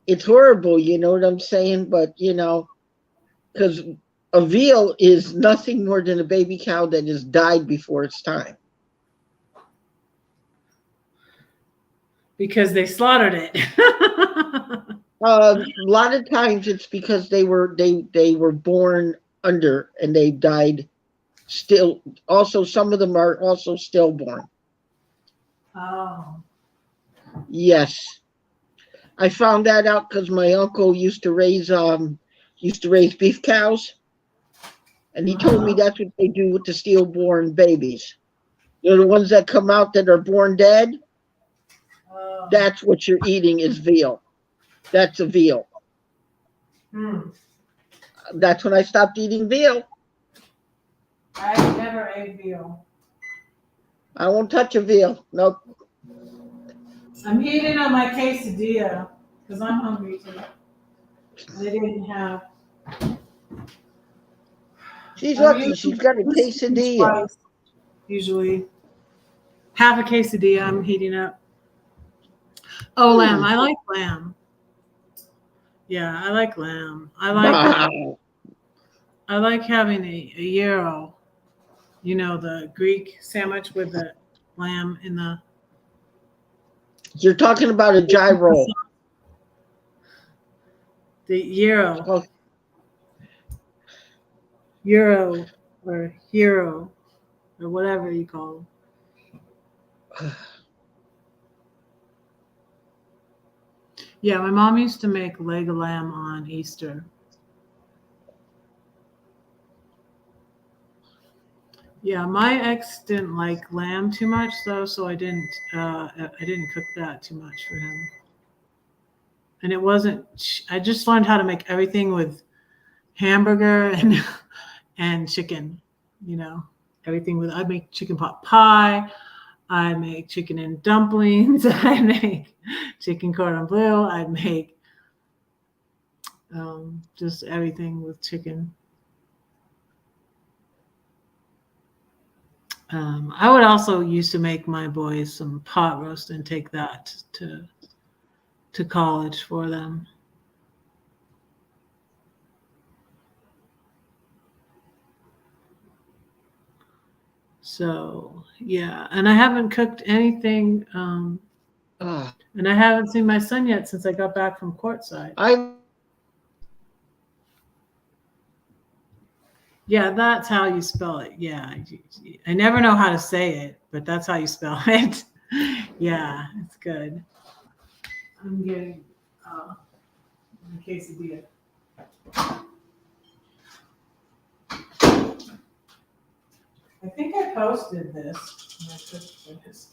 It's horrible, you know what I'm saying? But, because a veal is nothing more than a baby cow that has died before its time. Because they slaughtered it. A lot of times it's because they were born under and they died still. Also, some of them are also stillborn. Oh. Yes. I found that out because my uncle used to raise beef cows, and he told me that's what they do with the stillborn babies. They're the ones that come out that are born dead. Oh. That's what you're eating is veal. That's a veal. That's when I stopped eating veal. I never ate veal. I won't touch a veal. Nope. I'm heating up my quesadilla because I'm hungry too. They didn't have. She's I'm lucky. usually She's got a this is quesadilla. twice, usually half a quesadilla. I'm heating up. Oh, lamb. I like lamb. Yeah, I like lamb. Wow. I like having a gyro. You know, the Greek sandwich with the lamb in the. You're talking about a gyro. The gyro. Oh, Euro or hero or whatever you call them. Yeah, my mom used to make leg of lamb on Easter. Yeah, my ex didn't like lamb too much though, so I didn't cook that too much for him. And it wasn't. I just learned how to make everything with hamburger and chicken. You know, everything with. I make chicken pot pie. I make chicken and dumplings. I make chicken cordon bleu. I make just everything with chicken. I would also used to make my boys some pot roast and take that to college for them. So yeah, and I haven't cooked anything, and I haven't seen my son yet since I got back from courtside. Yeah, that's how you spell it. Yeah, I never know how to say it, but that's how you spell it. Yeah, it's good. I'm getting a quesadilla. I think I posted this. When I cooked this.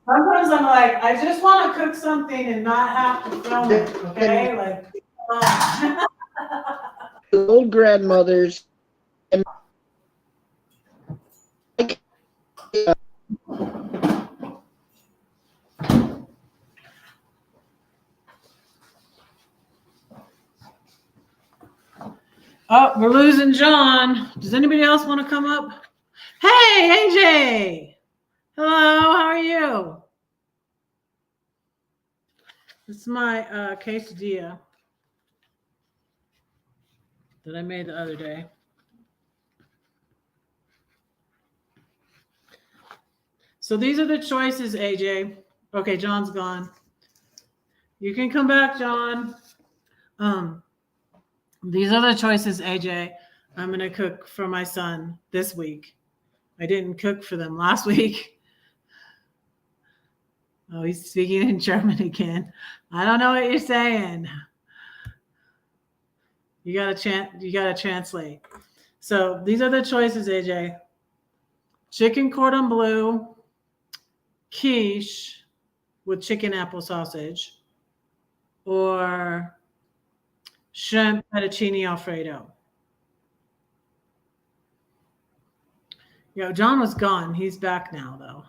Sometimes I'm like, I just want to cook something and not have to film it. Okay, like. Old grandmothers. Oh, we're losing John. Does anybody else want to come up? Hey, AJ. Hello, how are you? This is my quesadilla that I made the other day. So these are the choices, AJ. Okay, John's gone. You can come back, John. These are the choices, AJ. I'm going to cook for my son this week. I didn't cook for them last week. Oh, he's speaking in German again. I don't know what you're saying. You gotta translate. So these are the choices, AJ. Chicken cordon bleu, quiche with chicken apple sausage, or shrimp fettuccine Alfredo. Yo, John was gone. He's back now, though.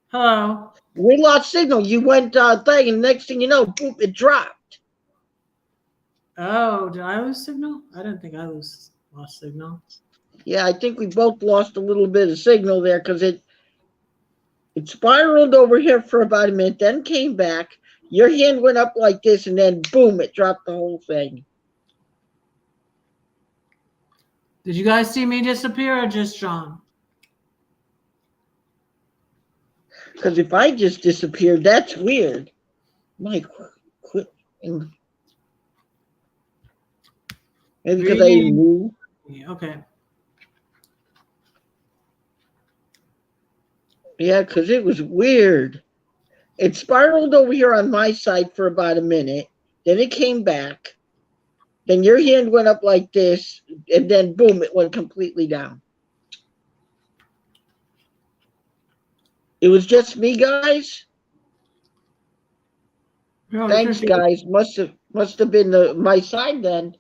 Hello. We lost signal. You went thing, and next thing you know, boop, it dropped. Oh, did I lose signal? I didn't think I lost signal. Yeah, I think we both lost a little bit of signal there because it spiraled over here for about a minute, then came back. Your hand went up like this, and then boom, it dropped the whole thing. Did you guys see me disappear or just John? Because if I just disappeared, that's weird. Mike, quit. Maybe because I didn't move. Okay. Yeah, because it was weird. It spiraled over here on my side for about a minute. Then it came back. Then your hand went up like this. And then boom, it went completely down. It was just me, guys? Really Thanks, appreciate it. guys. Must have been my side then.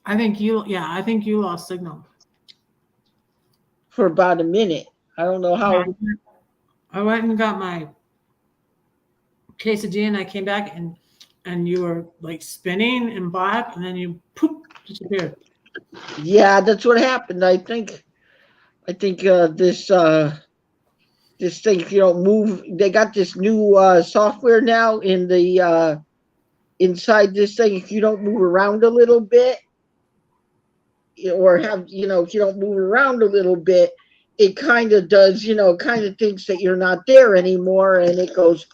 I think you lost signal. For about a minute. I don't know how. I went and got my quesadilla and I came back and you were like spinning in black and then you poof disappeared. Yeah, that's what happened. I think this this thing, if you don't move, they got this new software now in the inside this thing. If you don't move around a little bit, or have, if you don't move around a little bit, it kind of does, kind of thinks that you're not there anymore, and it goes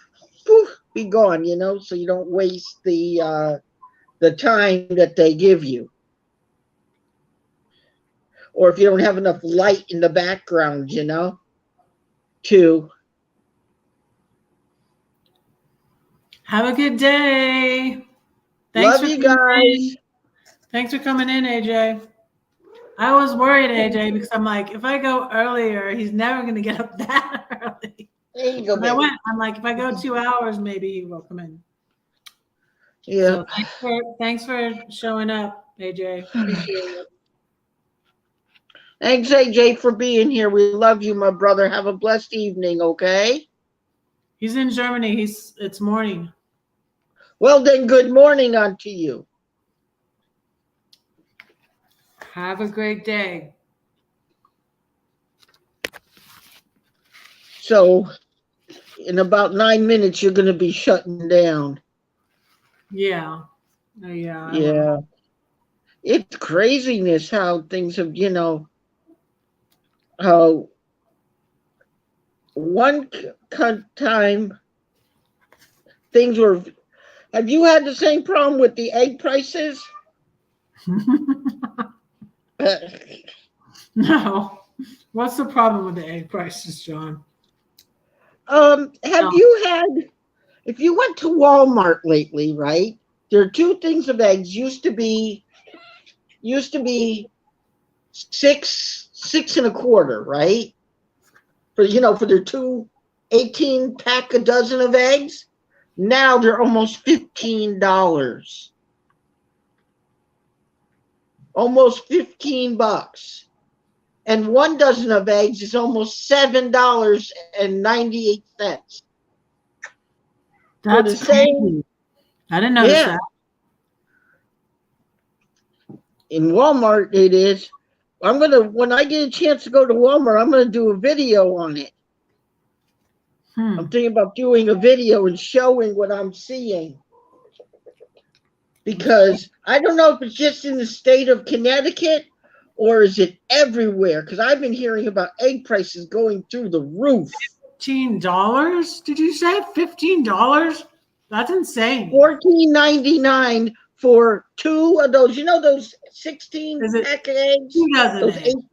poof, be gone, so you don't waste the time that they give you. Or if you don't have enough light in the background, to Have a good day. love you guys. Thanks for coming in, AJ. I was worried, AJ, because I'm like, if I go earlier, he's never going to get up that early. There you go, And baby. I'm like, if I go 2 hours, maybe he will come in. Yeah. So thanks for showing up, AJ. Appreciate it. Thanks, AJ, for being here. We love you, my brother. Have a blessed evening, okay? He's in Germany. It's morning. Well, then, good morning unto you. Have a great day. So, in about 9 minutes, you're going to be shutting down. Yeah. Yeah. Yeah. It's craziness how things have, how one time things were. Have you had the same problem with the egg prices? No. What's the problem with the egg prices, John? Have you had, if you went to Walmart lately, right? There are two things of eggs. Used to be six and a quarter, right? For their 18 pack a dozen of eggs. Now they're almost $15. Almost $15. And one dozen of eggs is almost $7.98. That's crazy. I didn't notice that. In Walmart, it is. When I get a chance to go to Walmart, I'm gonna do a video on it. I'm thinking about doing a video and showing what I'm seeing. Because I don't know if it's just in the state of Connecticut or is it everywhere? Because I've been hearing about egg prices going through the roof. $15? Did you say $15? That's insane. $14.99 for two of those. You know those 16 pack of eggs? 2 dozen those eggs.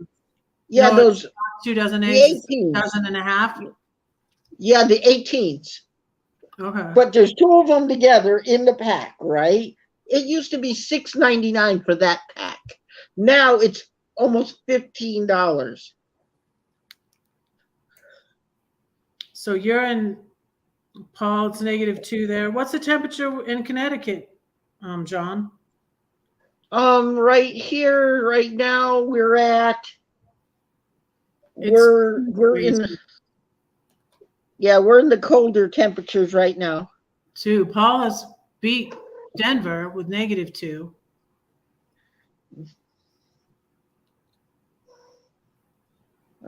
Yeah, no, those 2 dozen eggs. 18s. Dozen and a half. Yeah, the 18s. Okay. But there's two of them together in the pack, right? It used to be $6.99 for that pack. Now it's almost $15. So you're in, Paul, it's -2 there. What's the temperature in Connecticut, John? Right here, right now, we're in the colder temperatures right now. 2. Paul has beat Denver with -2.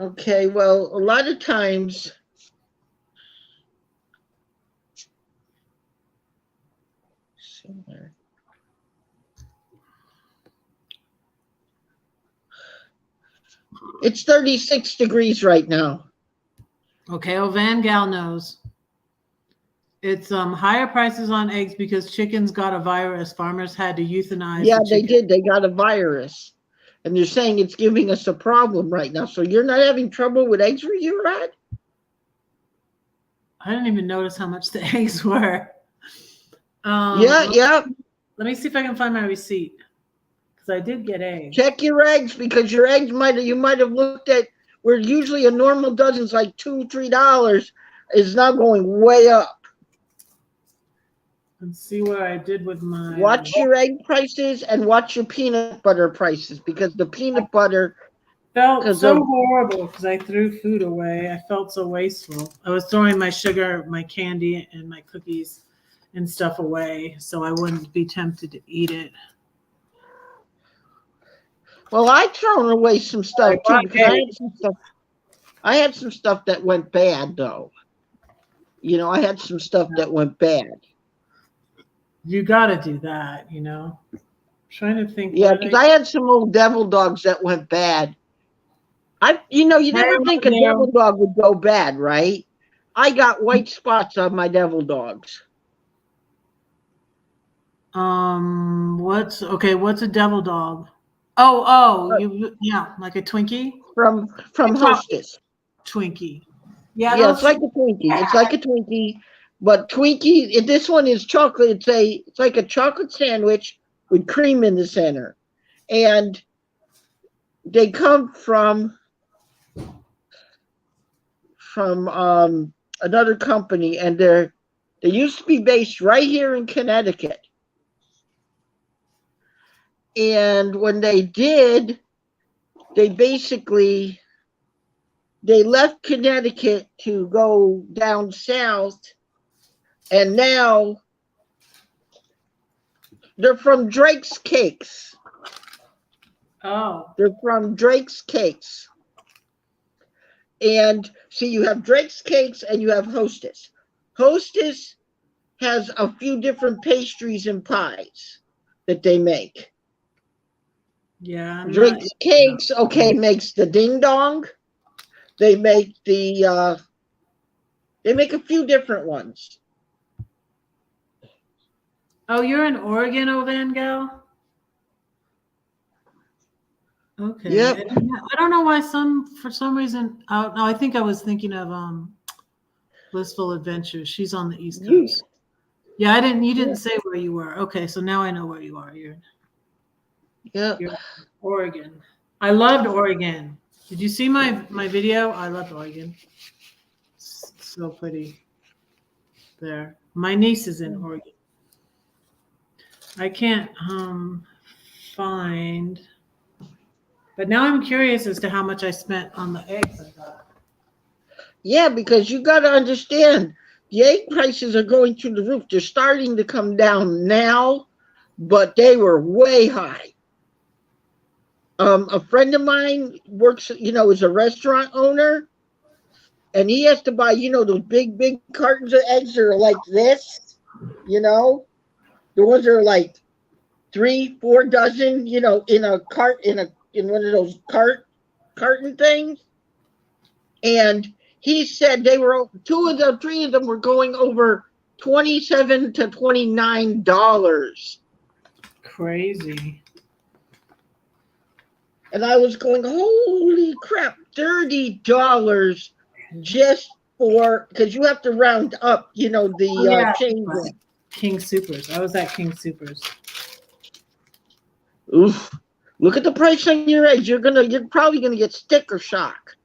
Okay, well, a lot of times it's 36 degrees right now. Okay, well, Van Gaal knows. It's higher prices on eggs because chickens got a virus. Farmers had to euthanize. Yeah, they did. They got a virus. And they're saying it's giving us a problem right now. So you're not having trouble with eggs where you're at? I didn't even notice how much the eggs were. Yeah. Let me see if I can find my receipt. Because I did get eggs. Check your eggs, because your eggs you might have looked at where usually a normal dozen's like $2-3. is now going way up. Let's see where I did with my. Watch your egg prices and watch your peanut butter prices, because the peanut butter Felt so of, horrible because I threw food away. I felt so wasteful. I was throwing my sugar, my candy, and my cookies and stuff away so I wouldn't be tempted to eat it. well, I've thrown away some stuff too, because I had some stuff that went bad though. You know, I had some stuff that went bad. You got to do that, you know. I'm trying to think. Yeah, because I had some old devil dogs that went bad. You never think a devil dog would go bad, right? I got white spots on my devil dogs. What's a devil dog? Yeah, like a Twinkie? From Hostess. Twinkie. Yeah, it's like a Twinkie. It's like a Twinkie, but Twinkie. This one is chocolate. It's like a chocolate sandwich with cream in the center, and they come from another company, and they used to be based right here in Connecticut. And when they did, they left Connecticut to go down south, and now they're from Drake's Cakes. Oh. They're from Drake's Cakes. And see, you have Drake's Cakes and you have Hostess. Hostess has a few different pastries and pies that they make. Yeah. Drake's Cakes, makes the ding dong. They make they make a few different ones. Oh, you're in Oregon, Ovangel? Okay. Yep. I don't know why for some reason. No, I think I was thinking of Blissful Adventures. She's on the East Coast. Yeah, you didn't say where you were. Okay, so now I know where you are. You're Oregon. I loved Oregon. Did you see my video? I loved Oregon. It's so pretty. There. My niece is in Oregon. I can't find. But now I'm curious as to how much I spent on the eggs I got. Yeah, because you got to understand, the egg prices are going through the roof. They're starting to come down now, but they were way high. A friend of mine works, is a restaurant owner, and he has to buy, those big cartons of eggs that are like this, the ones that are like 3-4 dozen, in a cart, in one of those carton things. And he said they were 3 of them were going over $27 to $29. Crazy. And I was going, holy crap, $30 just for, because you have to round up, the change. King Supers. I was at King Supers. Oof. Look at the price on your eggs. You're probably gonna get sticker shock.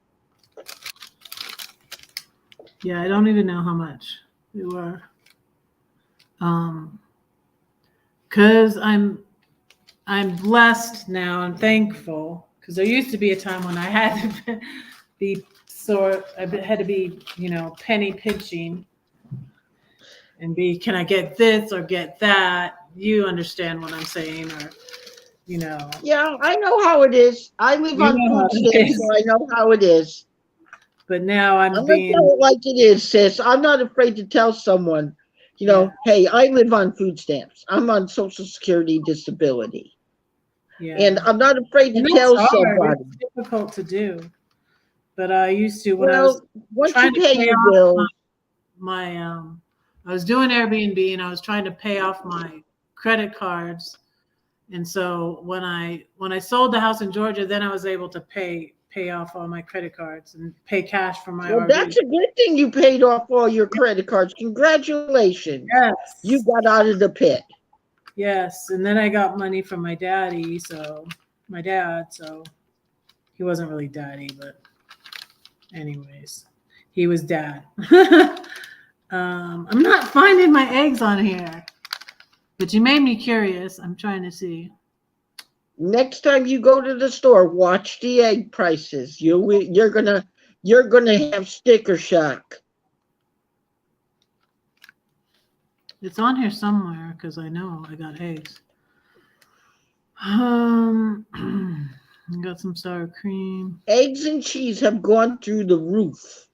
Yeah, I don't even know how much they were. Cause I'm blessed now. I'm thankful because there used to be a time when I had to be penny pinching and be, can I get this or get that? You understand what I'm saying, or Yeah, I know how it is. I live on food stamps, so I know how it is. But now I'm gonna being tell it like it is, sis. I'm not afraid to tell someone, hey, I live on food stamps. I'm on Social Security disability. Yeah. And I'm not afraid to tell somebody. It's difficult to do. But I used to when I was trying to pay your bills. I was doing Airbnb and I was trying to pay off my credit cards. And so when I sold the house in Georgia, then I was able to pay off all my credit cards and pay cash for my RV. That's a good thing you paid off all your credit cards. Congratulations. Yes. You got out of the pit. Yes. And then I got money from my dad, so he wasn't really daddy, but anyways. he was dad. I'm not finding my eggs on here, but you made me curious. I'm trying to see. Next time you go to the store, watch the egg prices. You're gonna have sticker shock. It's on here somewhere because I know I got eggs. I got some sour cream. Eggs and cheese have gone through the roof.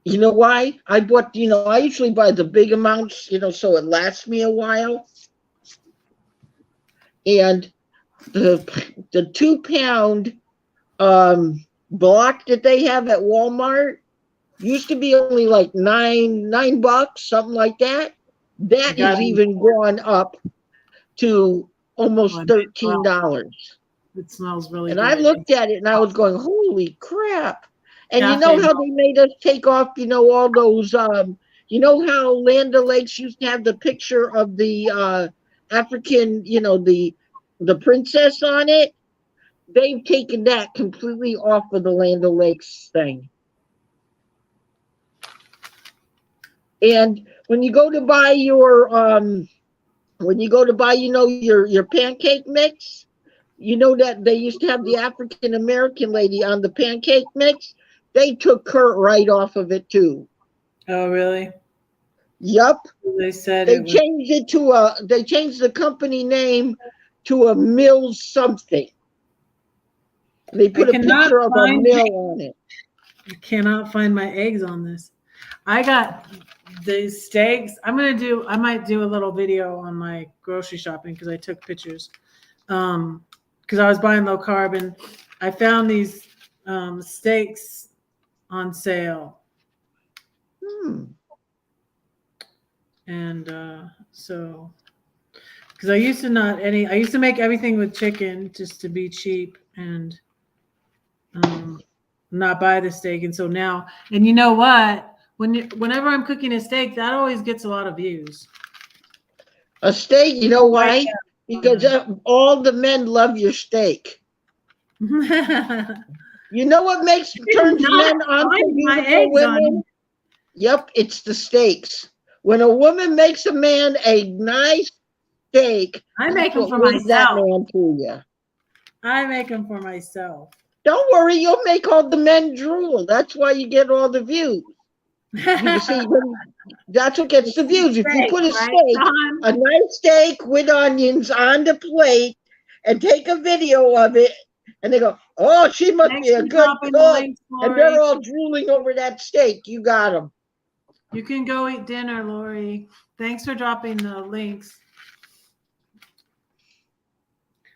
You know why? I bought, I usually buy the big amounts, so it lasts me a while. And the 2-pound block that they have at Walmart used to be only like $9, something like that. That has even gone up to almost $13. It smells really and good. I looked at it and I was going, holy crap. And Cafe you know how they made us take off, all those, you know how Land O'Lakes used to have the picture of the African, the princess on it? They've taken that completely off of the Land O'Lakes thing. And when you go to buy your, your pancake mix, you know that they used to have the African American lady on the pancake mix. They took her right off of it too. Oh, really? Yup. They said they changed it to they changed the company name to a Mills something. They put a picture of a mill on it. I cannot find my eggs on this. I got the steaks. I might do a little video on my grocery shopping because I took pictures. Because I was buying low carb and I found these steaks on sale. And so, because I used to make everything with chicken just to be cheap and not buy the steak. And so now, and you know what? Whenever I'm cooking a steak, that always gets a lot of views. A steak, you know why? Because all the men love your steak. You know what turns men on to beautiful women? Yep, it's the steaks. When a woman makes a man a nice steak, I make them for myself. That man to you. I make them for myself. Don't worry, you'll make all the men drool. That's why you get all the views. You see, that's what gets the views. If you put a steak, a nice steak with onions on the plate, and take a video of it, and they go, "Oh, she must be a good cook," and they're all drooling over that steak. You got them. You can go eat dinner, Lori. Thanks for dropping the links.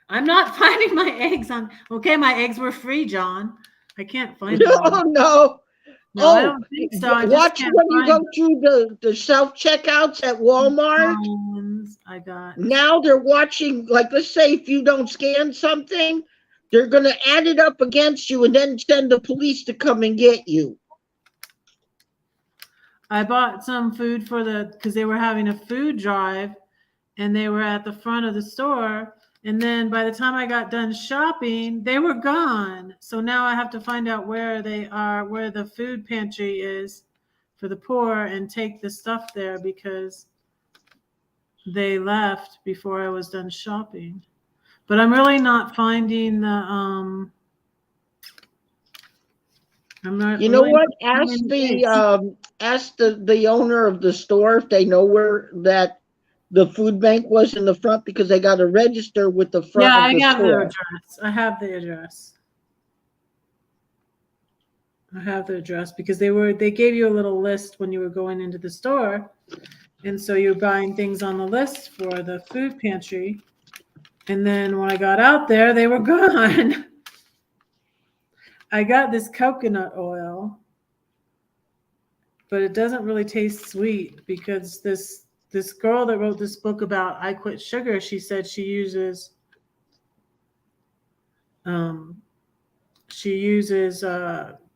I'm not finding my eggs on. Okay, my eggs were free, John. I can't find them. No. No, I don't think so. Watch when you go through the self-checkouts at Walmart. I got. Now they're watching, like, let's say if you don't scan something, they're going to add it up against you and then send the police to come and get you. I bought some food because they were having a food drive and they were at the front of the store. And then by the time I got done shopping, they were gone. So now I have to find out where they are, where the food pantry is for the poor and take the stuff there because they left before I was done shopping. But I'm really not finding the I'm not. You know what? Ask the owner of the store if they know where that the food bank was in the front, because they got to register with the front. Yeah, of the I have store. their address. I have the address because they gave you a little list when you were going into the store, and so you're buying things on the list for the food pantry. And then when I got out there, they were gone. I got this coconut oil, but it doesn't really taste sweet because this girl that wrote this book about I Quit Sugar, she said she uses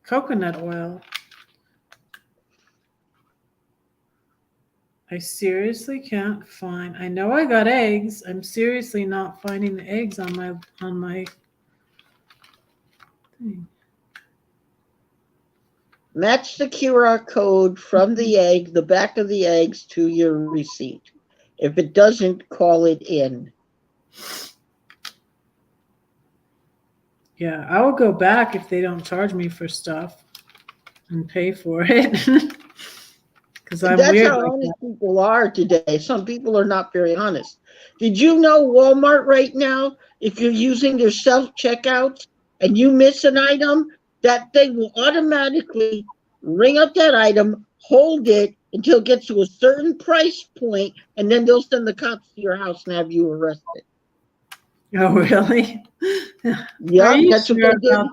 coconut oil. I seriously can't find. I know I got eggs. I'm seriously not finding the eggs on my thing. Match the QR code from the egg, the back of the eggs, to your receipt. If it doesn't, call it in. Yeah, I will go back if they don't charge me for stuff and pay for it. Because I'm That's weird how like honest that. people are today. Some people are not very honest. Did you know Walmart right now, if you're using their self checkouts and you miss an item, that thing will automatically ring up that item, hold it until it gets to a certain price point, and then they'll send the cops to your house and have you arrested. Oh, really? Are Yep, you that's what they sure did. about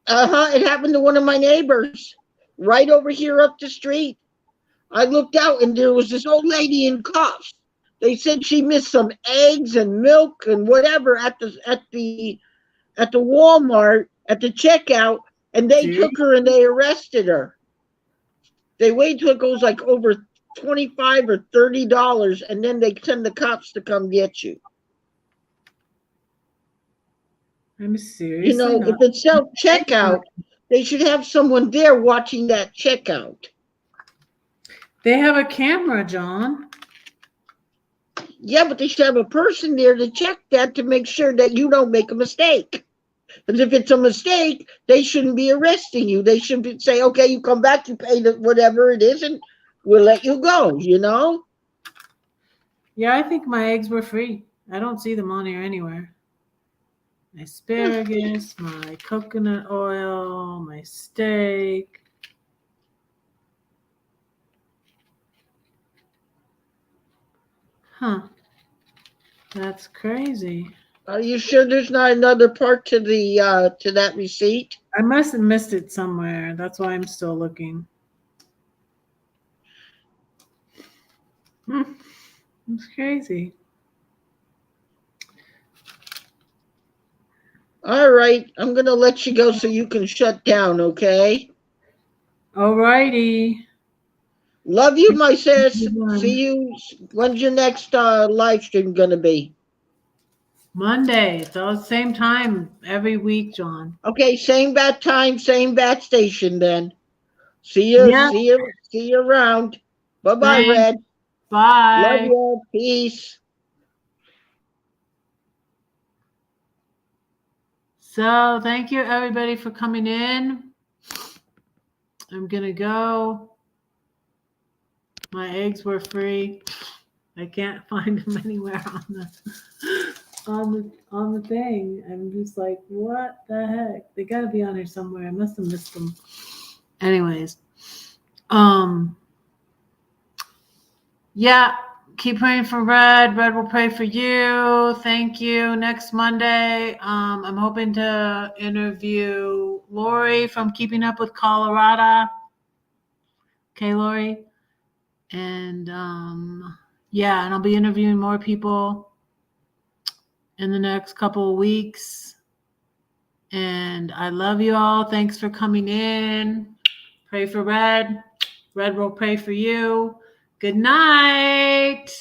that? It happened to one of my neighbors right over here up the street. I looked out and there was this old lady in cuffs. They said she missed some eggs and milk and whatever at the Walmart at the checkout, and they See? took her and they arrested her. They wait till it goes like over $25 or $30, and then they send the cops to come get you. I'm You seriously know, if not. it's self checkout, they should have someone there watching that checkout. They have a camera, John. Yeah, but they should have a person there to check that to make sure that you don't make a mistake. Because if it's a mistake, they shouldn't be arresting you. They should say, okay, you come back, you pay whatever it is, and we'll let you go, you know? Yeah, I think my eggs were free. I don't see them on here anywhere. My asparagus, my coconut oil, my steak. Huh. That's crazy. Are you sure there's not another part to the to that receipt? I must have missed it somewhere. That's why I'm still looking. It's crazy. All right, I'm gonna let you go so you can shut down, okay? Alrighty. Love you, my sis. Everyone. See you. When's your next live stream gonna be? Monday. It's all the same time every week, John. Okay, same bat time, same bat station then. See you, Yeah. see you, see you around. Bye bye, Thanks. Red. Love Bye. you. Peace. So thank you everybody for coming in. I'm gonna go. My eggs were free. I can't find them anywhere on the thing. I'm just like, what the heck? They gotta be on here somewhere. I must have missed them. Anyways, yeah, keep praying for Red. Red will pray for you. Thank you. Next Monday, I'm hoping to interview Lori from Keeping Up with Colorado. Okay, Lori. And yeah, and I'll be interviewing more people in the next couple of weeks. And I love you all. Thanks for coming in. Pray for Red. Red will pray for you. Good night.